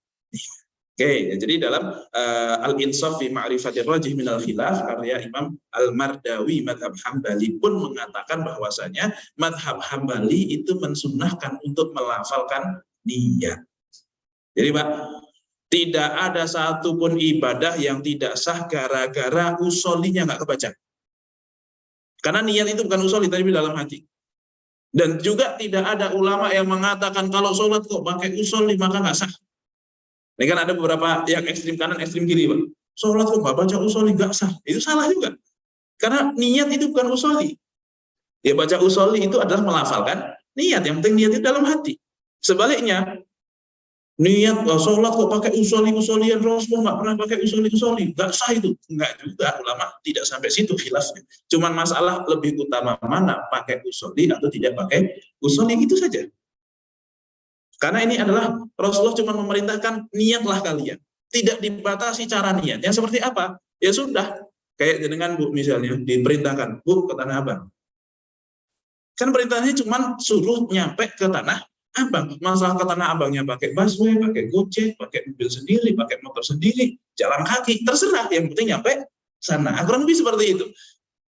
Oke, jadi dalam Al-Insaf fi Ma'rifatir Rajih minal Khilaf, karya Imam Al-Mardawi madhab Hambali pun mengatakan bahwasanya madhab Hambali itu mensunnahkan untuk melafalkan niat. Jadi Pak, tidak ada satupun ibadah yang tidak sah gara-gara usolinya nggak kebaca. Karena niat itu bukan usoli, tapi dalam hati. Dan juga tidak ada ulama yang mengatakan kalau sholat kok pakai usoli maka nggak sah. Ini kan ada beberapa yang ekstrim kanan, ekstrim kiri, Pak. Sholat kok nggak baca usoli nggak sah. Itu salah juga. Karena niat itu bukan usoli. Ya baca usoli itu adalah melafalkan niat. Yang penting niat itu dalam hati. Sebaliknya, Niat sholat kok pakai usoli-usolian, Rasulullah nggak pernah pakai usoli-usoli, nggak sah itu. Nggak juga, ulama tidak sampai situ khilafnya. Cuman masalah lebih utama mana, pakai usoli atau tidak pakai usoli, itu saja. Karena ini adalah Rasulullah cuma memerintahkan niatlah kalian. Tidak dibatasi cara niatnya seperti apa. Ya sudah, kayak dengan Bu misalnya diperintahkan, Bu ke Tanah Abang. Kan perintahnya cuma suruh nyampe ke Tanah Abang. Masalah ke Tanah Abangnya pakai busway, pakai gojek, pakai mobil sendiri, pakai motor sendiri, jalan kaki, terserah. Yang penting nyampe sana. Kurang lebih seperti itu.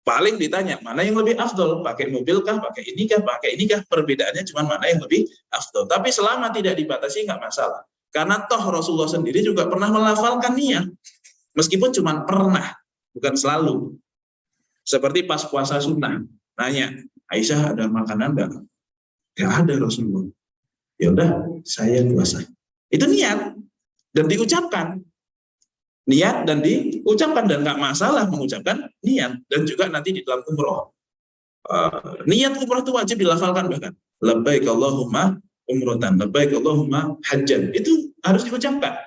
Paling ditanya, mana yang lebih afdol? Pakai mobil kah, pakai ini kah, pakai ini kah? Perbedaannya cuma mana yang lebih afdol. Tapi selama tidak dibatasi, nggak masalah. Karena toh Rasulullah sendiri juga pernah melafalkan niat. Meskipun cuma pernah, bukan selalu. Seperti pas puasa sunnah. Nanya, Aisyah ada makanan nggak? Nggak ada Rasulullah. Ya udah, saya puasa. Itu niat dan diucapkan. Niat dan diucapkan, dan nggak masalah mengucapkan niat. Dan juga nanti di dalam umroh. Niat umroh itu wajib dilafalkan bahkan. Labbaik Allahumma umrotan, labbaik Allahumma hajjan. Itu harus diucapkan.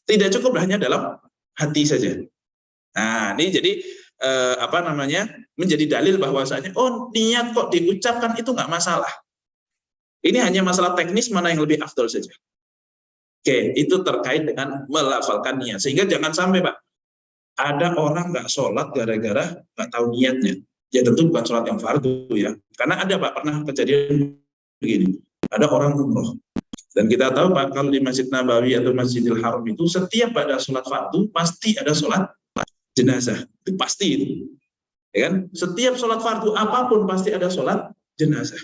Tidak cukup hanya dalam hati saja. Nah, ini jadi menjadi dalil bahwasanya niat kok diucapkan itu nggak masalah. Ini hanya masalah teknis mana yang lebih afdol saja. Oke, itu terkait dengan melafalkan niat. Sehingga jangan sampai, Pak, ada orang nggak sholat gara-gara nggak tahu niatnya. Ya tentu bukan sholat yang fardu ya. Karena ada, Pak, pernah kejadian begini. Ada orang umroh. Dan kita tahu, Pak, kalau di Masjid Nabawi atau Masjidil Haram itu setiap pada sholat fardu pasti ada sholat jenazah. Itu pasti itu. Ya kan? Setiap sholat fardu apapun pasti ada sholat jenazah.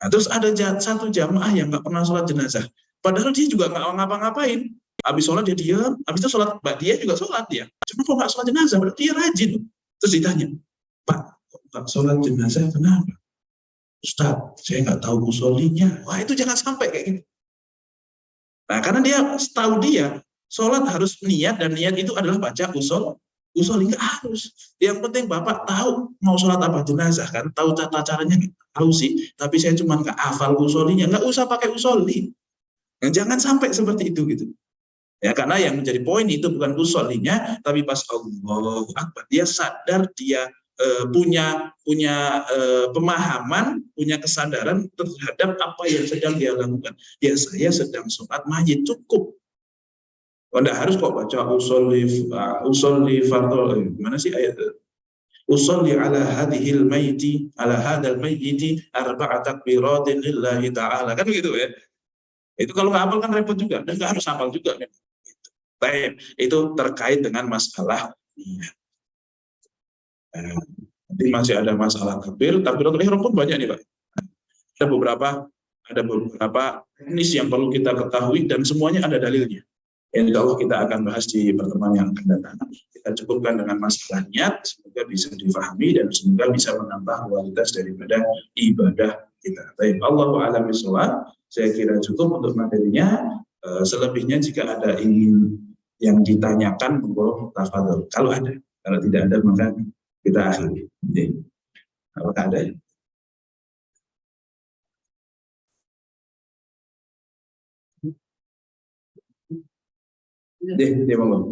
Nah, terus ada satu jamaah yang nggak pernah sholat jenazah. Padahal dia juga nggak ngapa-ngapain. Habis sholat dia diam, habis itu sholat dia juga sholat dia. Cuma kok nggak sholat jenazah, berarti dia rajin. Terus ditanya, Pak, kok nggak sholat jenazah kenapa? Ustaz, saya nggak tahu usolinya. Wah, itu jangan sampai kayak gitu. Nah, karena dia tahu dia sholat harus niat, dan niat itu adalah baca usoli, nggak harus. Yang penting Bapak tahu mau sholat apa jenazah kan, tahu tata caranya, tahu sih. Tapi saya cuma nggak hafal usolinya, nggak usah pakai usoli. Nah, jangan sampai seperti itu gitu. Ya, karena yang menjadi poin itu bukan usolinya, tapi pas Allahu Akbar dia sadar, dia punya pemahaman, punya kesadaran terhadap apa yang sedang dia lakukan. Ya, saya sedang sholat mayit, cukup. Tidak harus kok baca usolli fardu, mana sih ayat itu? Usolli ala hadhil mayyiti ala hadzal mayyiti arba'a takbiratin lillahi ta'ala, kan begitu ya. Itu kalau nggak hafal kan repot juga, dan nggak harus hafal juga. Baik, itu terkait dengan masalah niat. Nanti masih ada masalah takbiratul ihram pun banyak nih, Pak. Ada beberapa teknis yang perlu kita ketahui, dan semuanya ada dalilnya. Insya Allah kita akan bahas di pertemuan yang akan datang. Kita cukupkan dengan masalah niat, semoga bisa difahami dan semoga bisa menambah kualitas daripada ibadah kita. Baik, Allahu a'lam bishawab. Saya kira cukup untuk materinya. Selebihnya jika ada ingin yang ditanyakan, tafadhol. Kalau ada, kalau tidak ada maka kita akhiri. Apakah ada? Dia mau.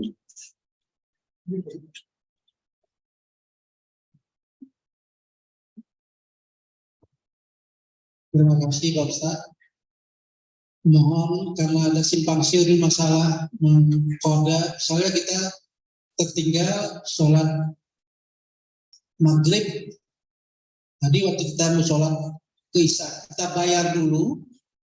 Terima kasih Pak Ustaz. Mohon karena ada simpang siur di masalah koda, soalnya kita tertinggal sholat maghrib. Tadi waktu kita mau sholat ke Isya, kita bayar dulu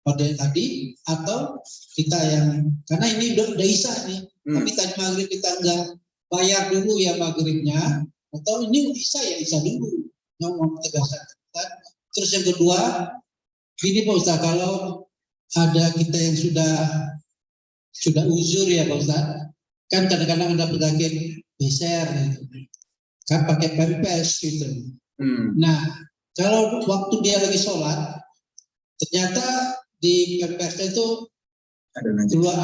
pada tadi, atau kita yang, karena ini udah Isya nih, tapi tadi maghrib kita enggak bayar dulu ya maghribnya, atau ini Isya ya Isya dulu, yang mau tegaskan. Terus yang kedua, gini Pak Ustaz, kalau ada kita yang sudah uzur ya Pak Ustaz, kan kadang-kadang ada penyakit geser gitu, kan pakai pempes gitu. Nah, kalau waktu dia lagi sholat, ternyata di pempesnya itu keluar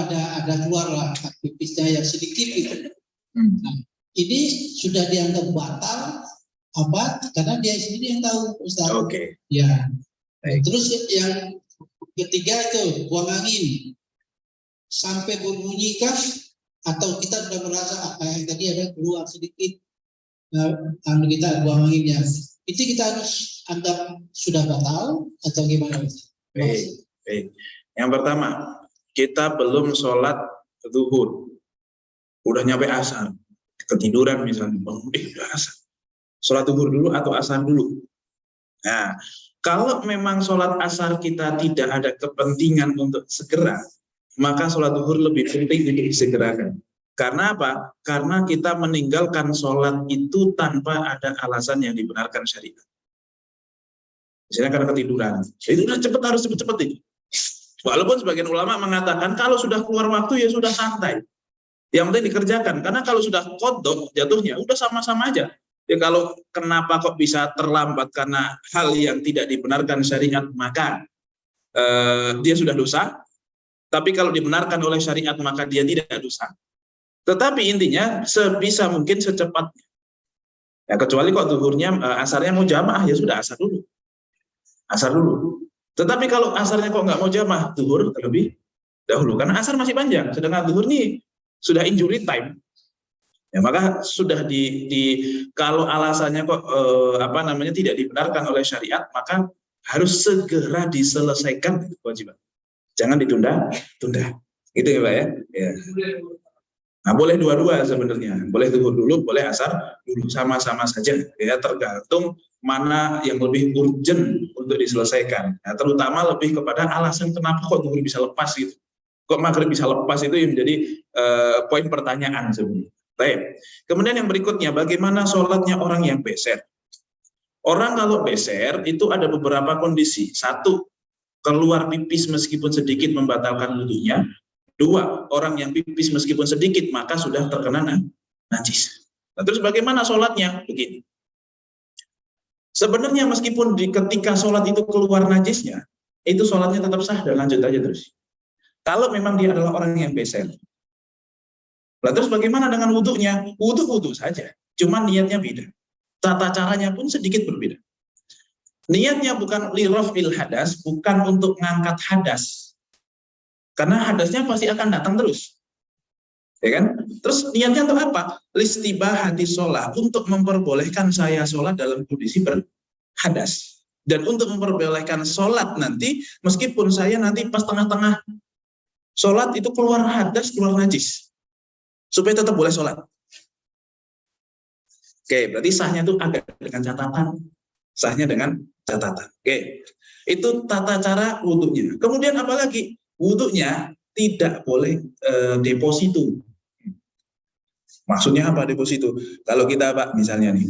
lah pipisnya yang sedikit gitu. Nah, ini sudah dianggap batal apa? Karena dia sendiri yang tahu Ustaz. Oke. Ya. Terus yang ketiga itu buang angin. sampai berbunyi kah? Atau kita sudah merasa apa yang tadi ada keluar sedikit, kita buang anginnya. Itu kita harus anggap sudah batal atau gimana? Baik. Yang pertama, kita belum sholat zuhur, udah nyampe asar, ketiduran misalnya, bangun udah asar. Sholat zuhur dulu atau asar dulu. Nah, kalau memang sholat asar kita tidak ada kepentingan untuk segera, maka sholat zuhur lebih penting untuk disegerakan. Karena apa? Karena kita meninggalkan sholat itu tanpa ada alasan yang dibenarkan syariat. Misalnya karena ketiduran. Itu udah cepat, harus cepat-cepat ini. Walaupun sebagian ulama mengatakan kalau sudah keluar waktu ya sudah santai. Yang penting dikerjakan. Karena kalau sudah kodok jatuhnya, udah sama-sama aja. Ya kalau kenapa kok bisa terlambat karena hal yang tidak dibenarkan syariat, maka dia sudah dosa. Tapi kalau dibenarkan oleh syariat, maka dia tidak dosa. Tetapi intinya sebisa mungkin secepatnya. Ya, kecuali kok zuhurnya asarnya mau jamaah, ya sudah asar dulu. Asar dulu. Tetapi kalau asarnya kok nggak mau jamaah, zuhur terlebih dahulu. Karena asar masih panjang, sedangkan zuhur ini sudah injury time. Ya, maka sudah kalau alasannya kok tidak dibenarkan oleh syariat, maka harus segera diselesaikan kewajiban. Jangan ditunda-tunda. Gitu ya, Pak ya. Ya. Nah, boleh dua-dua sebenarnya. Boleh zuhur dulu, boleh asar dulu, sama-sama saja. Ya, tergantung mana yang lebih urgent untuk diselesaikan. Nah, terutama lebih kepada alasan kenapa kok zuhur bisa lepas gitu. Kok maghrib bisa lepas itu yang menjadi poin pertanyaan sebenarnya. Baik. Kemudian yang berikutnya, bagaimana sholatnya orang yang beser? Orang kalau beser itu ada beberapa kondisi. Satu, keluar pipis meskipun sedikit membatalkan wudunya. Dua, orang yang pipis meskipun sedikit maka sudah terkena najis. Nah, terus bagaimana sholatnya? Begini. Sebenarnya meskipun ketika sholat itu keluar najisnya, itu sholatnya tetap sah dan lanjut aja terus. Kalau memang dia adalah orang yang beser. Nah, terus bagaimana dengan wudhunya? Wudhu saja, cuma niatnya beda. Tata caranya pun sedikit berbeda. Niatnya bukan lirafil hadas, bukan untuk ngangkat hadas. Karena hadasnya pasti akan datang terus. Ya kan? Terus niatnya untuk apa? Listibahati sholat, untuk memperbolehkan saya sholat dalam kondisi berhadas. Dan untuk memperbolehkan sholat nanti, meskipun saya nanti pas tengah-tengah sholat itu keluar hadas, keluar najis. Supaya tetap boleh sholat. Oke, berarti sahnya itu ada dengan catatan. Sahnya dengan catatan. Oke, itu tata cara wudhunya. Kemudian apa lagi? Wudhunya tidak boleh deposito. Maksudnya apa deposito? Kalau kita Pak misalnya nih,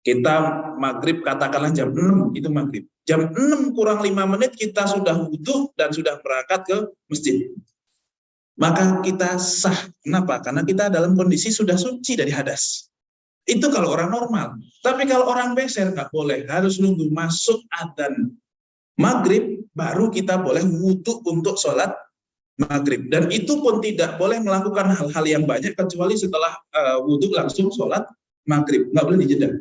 kita maghrib katakanlah jam 6 itu maghrib. Jam 6 kurang 5 menit kita sudah wudhu dan sudah berangkat ke masjid. Maka kita sah. Kenapa? Karena kita dalam kondisi sudah suci dari hadas. Itu kalau orang normal. Tapi kalau orang beser nggak boleh. Harus nunggu masuk adzan maghrib baru kita boleh wudhu untuk sholat maghrib. Dan itu pun tidak boleh melakukan hal-hal yang banyak kecuali setelah wudhu langsung sholat maghrib. Nggak boleh dijeda.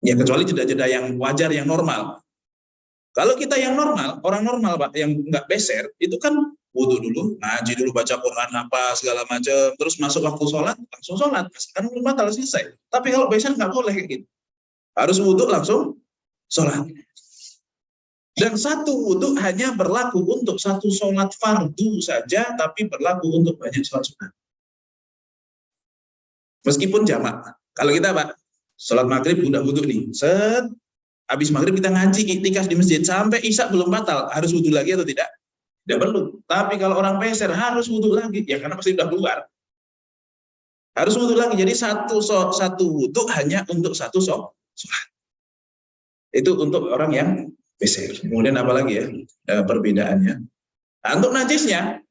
Ya kecuali jeda-jeda yang wajar, yang normal. Kalau kita yang normal, orang normal Pak, yang nggak beser, itu kan wudhu dulu, ngaji dulu, baca Quran apa segala macam, terus masuk waktu sholat, langsung sholat, kan belum batal selesai. Tapi kalau beser nggak boleh kayak gitu. Harus wudhu langsung sholat. Dan satu wudhu hanya berlaku untuk satu sholat fardu saja, tapi berlaku untuk banyak sholat sunat. Meskipun jamak. Kalau kita Pak, sholat maghrib udah wudhu nih, habis maghrib kita ngaji iktikaf di masjid sampai isya belum batal, harus wudhu lagi atau tidak? Tidak perlu. Tapi kalau orang beser harus wudhu lagi, ya karena pasti sudah keluar. Harus wudhu lagi. Jadi satu wudhu hanya untuk satu sholat. Itu untuk orang yang beser. Kemudian apa lagi ya perbedaannya? Nah, untuk najisnya,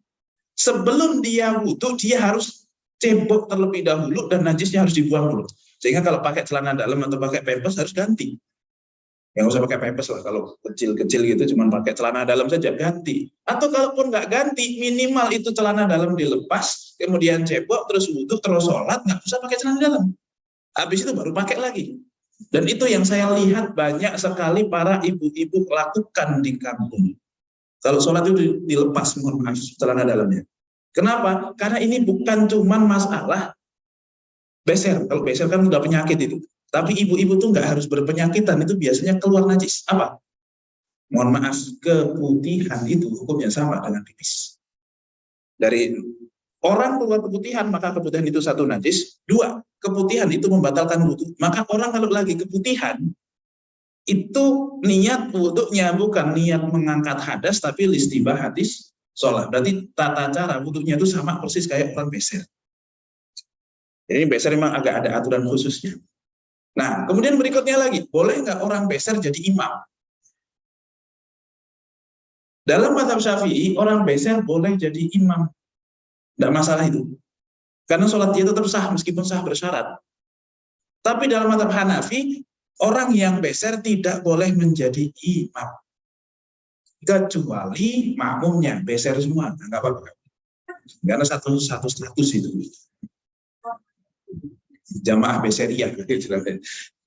sebelum dia wudhu dia harus cebok terlebih dahulu dan najisnya harus dibuang dulu. Sehingga kalau pakai celana dalam atau pakai pampers harus ganti. Yang usah pakai pampers lah, kalau kecil-kecil gitu cuma pakai celana dalam saja ganti. Atau kalaupun nggak ganti, minimal itu celana dalam dilepas, kemudian cebok, terus wudhu, terus sholat, nggak usah pakai celana dalam. Habis itu baru pakai lagi. Dan itu yang saya lihat banyak sekali para ibu-ibu lakukan di kampung. Kalau sholat itu dilepas, mohon maaf, celana dalamnya. Kenapa? Karena ini bukan cuman masalah beser. Kalau beser kan udah penyakit itu. Tapi ibu-ibu tuh nggak harus berpenyakitan, itu biasanya keluar najis. Apa? Mohon maaf, keputihan itu hukumnya sama dengan pipis. Dari orang keluar keputihan, maka keputihan itu satu najis. Dua, keputihan itu membatalkan wudhu. Maka orang kalau lagi keputihan, itu niat wudhunya bukan niat mengangkat hadas, tapi listibah hadis sholat. Berarti tata cara wudhunya itu sama persis kayak orang beser. Jadi beser memang agak ada aturan khususnya. Nah, kemudian berikutnya lagi, boleh nggak orang beser jadi imam? Dalam mazhab Syafi'i, orang beser boleh jadi imam. Tidak masalah itu. Karena sholat dia tetap sah, meskipun sah bersyarat. Tapi dalam mazhab Hanafi, orang yang beser tidak boleh menjadi imam. Kecuali makmumnya, beser semua. Enggak apa-apa. Karena satu status itu. Jamaah beseriyah.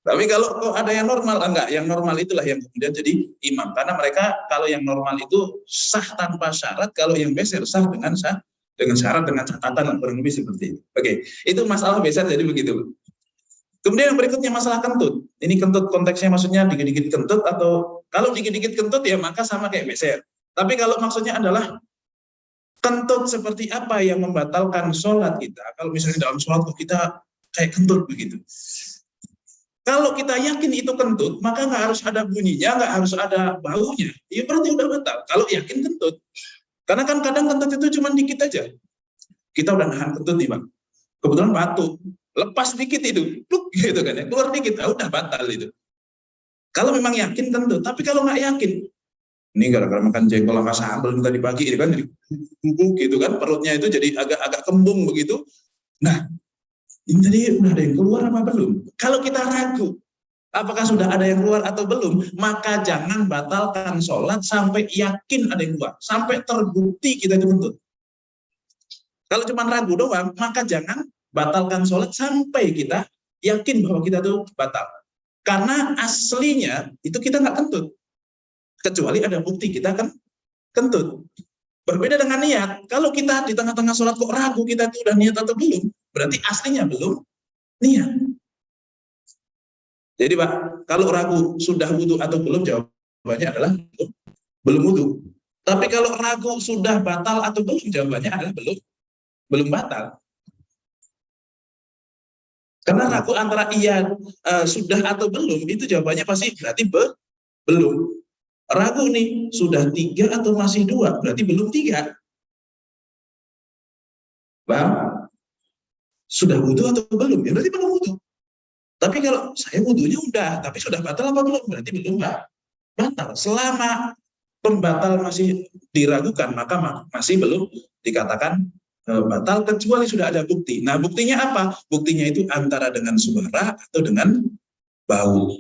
Tapi kalau ada yang normal, enggak. Yang normal itulah yang kemudian jadi imam. Karena mereka, kalau yang normal itu sah tanpa syarat, kalau yang beser sah dengan syarat, dengan catatan, kurang lebih seperti itu. Oke, itu masalah beser, jadi begitu. Kemudian yang berikutnya masalah kentut. Ini kentut konteksnya maksudnya dikit-dikit kentut, atau kalau dikit-dikit kentut ya maka sama kayak beser. Tapi kalau maksudnya adalah kentut seperti apa yang membatalkan sholat kita. Kalau misalnya dalam sholat kita kayak kentut begitu. Kalau kita yakin itu kentut, maka nggak harus ada bunyinya, nggak harus ada baunya. Ya berarti udah batal. Kalau yakin kentut. Karena kan kadang kentut itu cuma dikit aja. Kita udah nahan kentut nih, Bang. Kebetulan batuk. Lepas dikit itu, pluk, gitu kan ya, keluar dikit, udah batal itu. Kalau memang yakin tentu, tapi kalau nggak yakin, ini gara-gara makan jengkol sama sambal tadi pagi, itu kan jadi gitu kan, perutnya itu jadi agak kembung begitu. Nah, ini tadi udah ada yang keluar apa belum? Kalau kita ragu, apakah sudah ada yang keluar atau belum, maka jangan batalkan sholat sampai yakin ada yang keluar, sampai terbukti kita dituntut. Kalau cuma ragu doang, maka jangan batalkan sholat sampai kita yakin bahwa kita itu batal. Karena aslinya itu kita nggak kentut. Kecuali ada bukti kita kan kentut. Berbeda dengan niat. Kalau kita di tengah-tengah sholat kok ragu kita itu udah niat atau belum, berarti aslinya belum niat. Jadi Pak, kalau ragu sudah wudhu atau belum, jawabannya adalah belum wudhu. Tapi kalau ragu sudah batal atau belum, jawabannya adalah belum batal. Karena ragu antara iya sudah atau belum, itu jawabannya pasti berarti belum. Ragu nih, sudah 3 atau masih 2, berarti belum 3. Bang, sudah wudhu atau belum? Ya berarti belum wudhu. Tapi kalau saya wudhunya udah, tapi sudah batal apa belum? Berarti belum batal. Selama pembatal masih diragukan, maka masih belum dikatakan batal, kecuali sudah ada bukti. Nah, buktinya apa? Buktinya itu antara dengan suara atau dengan bau.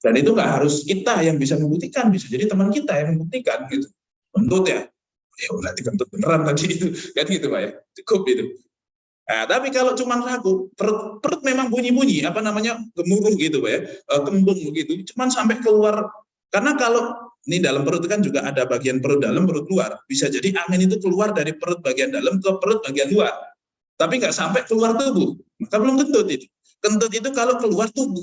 Dan itu nggak harus kita yang bisa membuktikan, bisa jadi teman kita yang membuktikan gitu. Kentut ya berarti kentut beneran tadi itu, kan gitu Pak ya, cukup itu. Nah, tapi kalau cuma ragu, perut memang bunyi-bunyi, apa namanya, gemuruh gitu Pak ya, kembung begitu, cuma sampai keluar. Karena kalau ini dalam perut kan juga ada bagian perut dalam, perut luar. Bisa jadi angin itu keluar dari perut bagian dalam ke perut bagian luar. Tapi nggak sampai keluar tubuh. Maka belum kentut itu. Kentut itu kalau keluar tubuh.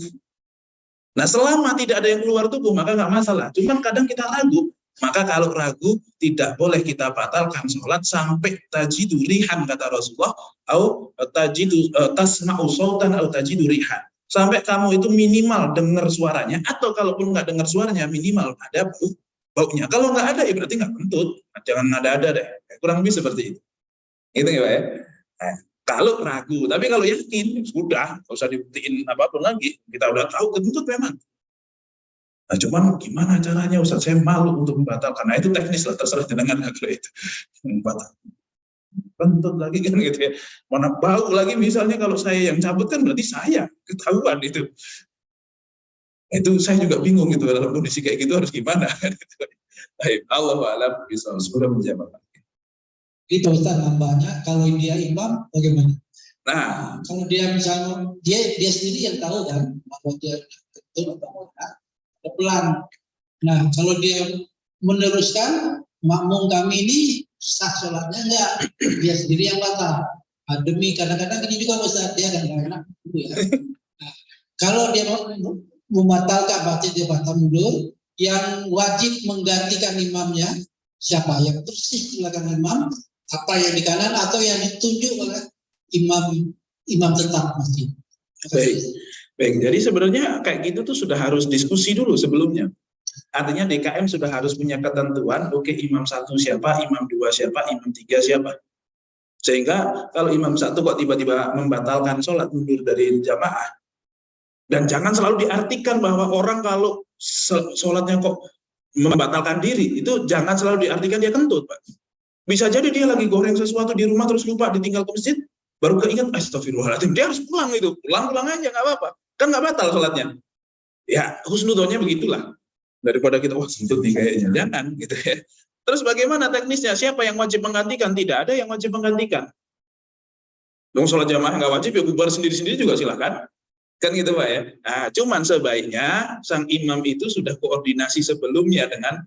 Nah, selama tidak ada yang keluar tubuh, maka nggak masalah. Cuman kadang kita ragu. Maka kalau ragu, tidak boleh kita batalkan sholat sampai tajidu rihan, kata Rasulullah. Atau tajidu tasma'u sautan atau tajidu rihan. Sampai kamu itu minimal dengar suaranya, atau kalaupun nggak dengar suaranya, minimal ada baunya. Kalau nggak ada, ya berarti nggak kentut. Jangan ada deh. Kurang lebih seperti itu. Gitu ya Pak ya. Nah, kalau ragu, tapi kalau yakin, sudah, nggak usah dibuktiin apapun lagi. Kita udah tahu kentut memang. Nah, cuman gimana caranya Ustaz? Saya malu untuk membatalkan. Nah, itu teknis lah, terserah jenengan kalau itu. Membatalkan. Kentut lagi kan gitu ya, mana bau lagi misalnya, kalau saya yang cabut kan berarti saya ketahuan itu saya juga bingung gitu dalam kondisi kayak gitu harus gimana. Allahu a'lam bishawab. Sudah menjawab itu Ustaz, nambahnya kalau dia imam bagaimana? Nah, kalau dia misalnya dia sendiri yang tahu kan bahwa dia betul atau enggak, pelan. Nah, kalau dia meneruskan makmum kami ini sah sholatnya enggak, dia sendiri yang batal. Demi kadang-kadang ini juga Ustaz, dia kadang-kadang gitu ya. Nah, kalau dia membatalkan berarti dia batal mundur. Yang wajib menggantikan imamnya siapa? Yang persis di belakang imam, apa yang di kanan atau yang ditunjuk oleh imam tetap masjid. Baik, baik. Jadi sebenarnya kayak gitu tuh sudah harus diskusi dulu sebelumnya. Artinya DKM sudah harus punya ketentuan, oke, imam satu siapa, imam dua siapa, imam tiga siapa. Sehingga kalau imam satu kok tiba-tiba membatalkan sholat mundur dari jamaah, dan jangan selalu diartikan bahwa orang kalau sholatnya kok membatalkan diri, itu jangan selalu diartikan dia kentut, Pak. Bisa jadi dia lagi goreng sesuatu di rumah terus lupa ditinggal ke masjid, baru keinget, astagfirullahaladzim, dia harus pulang itu, pulang aja nggak apa-apa, kan nggak batal sholatnya. Ya husnudonnya begitulah, daripada kita wah kentut nih kayaknya, jangan gitu ya. Terus bagaimana teknisnya? Siapa yang wajib menggantikan? Tidak ada yang wajib menggantikan. Dong sholat jamaah nggak wajib ya bubar sendiri-sendiri juga silakan. Kan gitu Pak ya. Nah, cuman sebaiknya sang imam itu sudah koordinasi sebelumnya dengan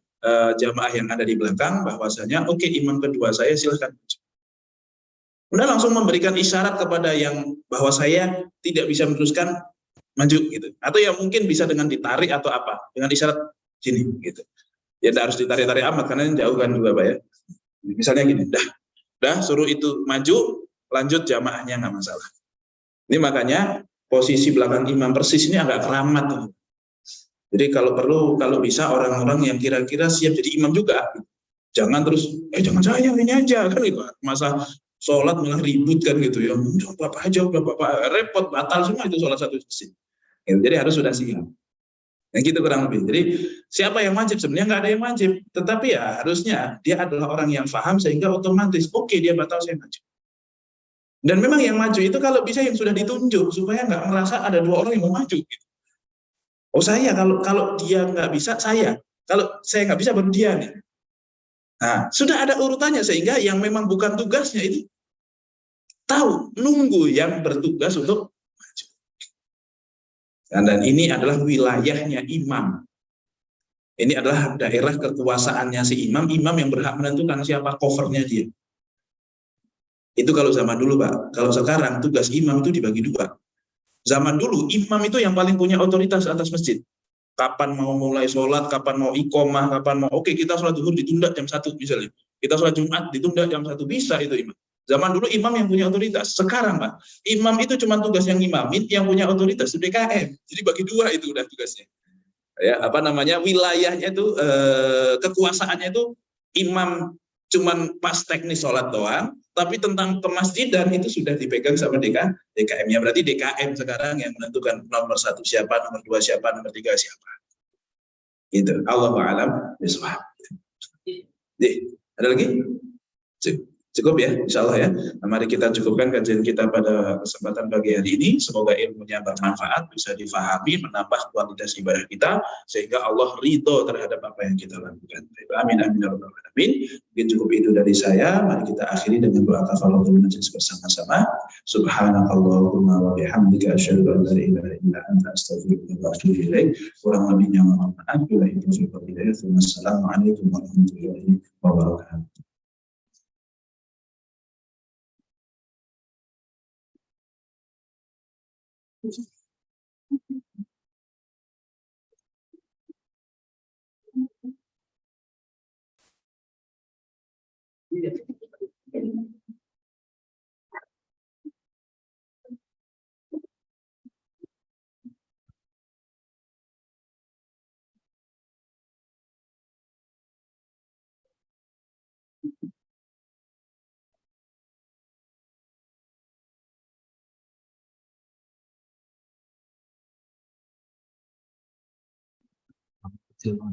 jamaah yang ada di belakang bahwasanya oke, imam kedua saya silakan. Udah langsung memberikan isyarat kepada yang bahwa saya tidak bisa meneruskan maju gitu. Atau ya mungkin bisa dengan ditarik atau apa, dengan isyarat sini gitu. Ya tidak harus ditarik-tarik amat karena jauh kan juga Pak ya. Misalnya gini, dah suruh itu maju, lanjut jamaahnya nggak masalah. Ini makanya posisi belakang imam persis ini agak keramat. Jadi kalau perlu, kalau bisa orang-orang yang kira-kira siap jadi imam juga. Jangan terus, jangan saya ini aja kan gitu. Masa sholat malah ribut kan gitu ya. Udah bapak aja, udah bapak repot, batal semua itu sholat satu sisi. Jadi harus sudah siap. Yang gitu kurang lebih. Jadi siapa yang wajib? Sebenarnya nggak ada yang wajib. Tetapi ya harusnya dia adalah orang yang paham sehingga otomatis oke, dia batal, saya maju. Dan memang yang maju itu kalau bisa yang sudah ditunjuk supaya nggak merasa ada dua orang yang mau maju. Gitu. Oh saya kalau dia nggak bisa saya, kalau saya nggak bisa baru dia nih. Nah sudah ada urutannya sehingga yang memang bukan tugasnya itu tahu nunggu yang bertugas untuk maju. Dan ini adalah wilayahnya imam. Ini adalah daerah kekuasaannya si imam. Imam yang berhak menentukan siapa covernya dia. Itu kalau zaman dulu Pak. Kalau sekarang tugas imam itu dibagi dua. Zaman dulu imam itu yang paling punya otoritas atas masjid. Kapan mau mulai sholat, kapan mau iqomah, kapan mau oke kita sholat zuhur ditunda jam 1 misalnya. Kita sholat Jumat ditunda jam 1 bisa itu imam. Zaman dulu imam yang punya otoritas. Sekarang Pak, imam itu cuma tugas yang imamin, yang punya otoritas itu DKM. Jadi bagi dua itu udah tugasnya. Ya, apa namanya? Wilayahnya itu kekuasaannya itu imam cuman pas teknis sholat doang, tapi tentang kemasjidan itu sudah dipegang sama DKM-nya. Berarti DKM sekarang yang menentukan nomor satu siapa, nomor dua siapa, nomor tiga siapa. Gitu. Allahu a'lam bishawab. Ada lagi? Cukup ya, insya Allah ya. Nah, mari kita cukupkan kajian kita pada kesempatan pagi hari ini. Semoga ilmunya bermanfaat, bisa difahami, menambah kualitas ibadah kita, sehingga Allah ridho terhadap apa yang kita lakukan. Amin, amin, amin. Mungkin cukup itu dari saya. Mari kita akhiri dengan doa kafaratul majelis bersama-sama. Subhanakallahumma wa bihamdika asyhadu an la ilaha illa anta astaghfiruka wa atubu ilaik. Kurang lebihnya mohon maaf. Wassalamualaikum warahmatullahi wabarakatuh. Itu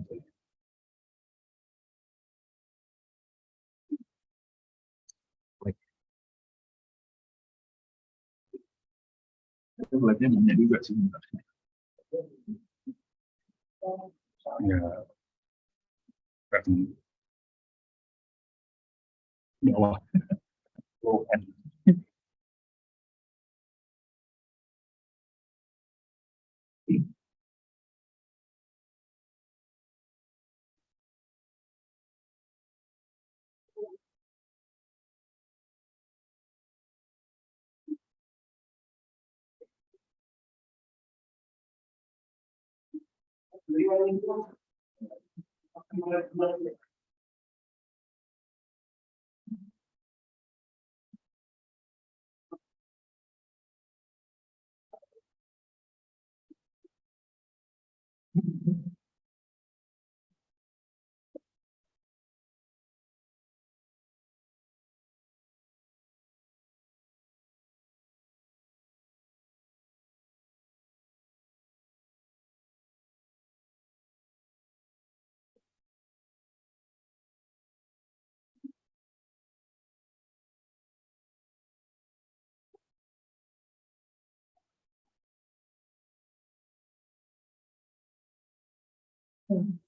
belanja banyak juga sih. Ya, kan bawah. Hmm.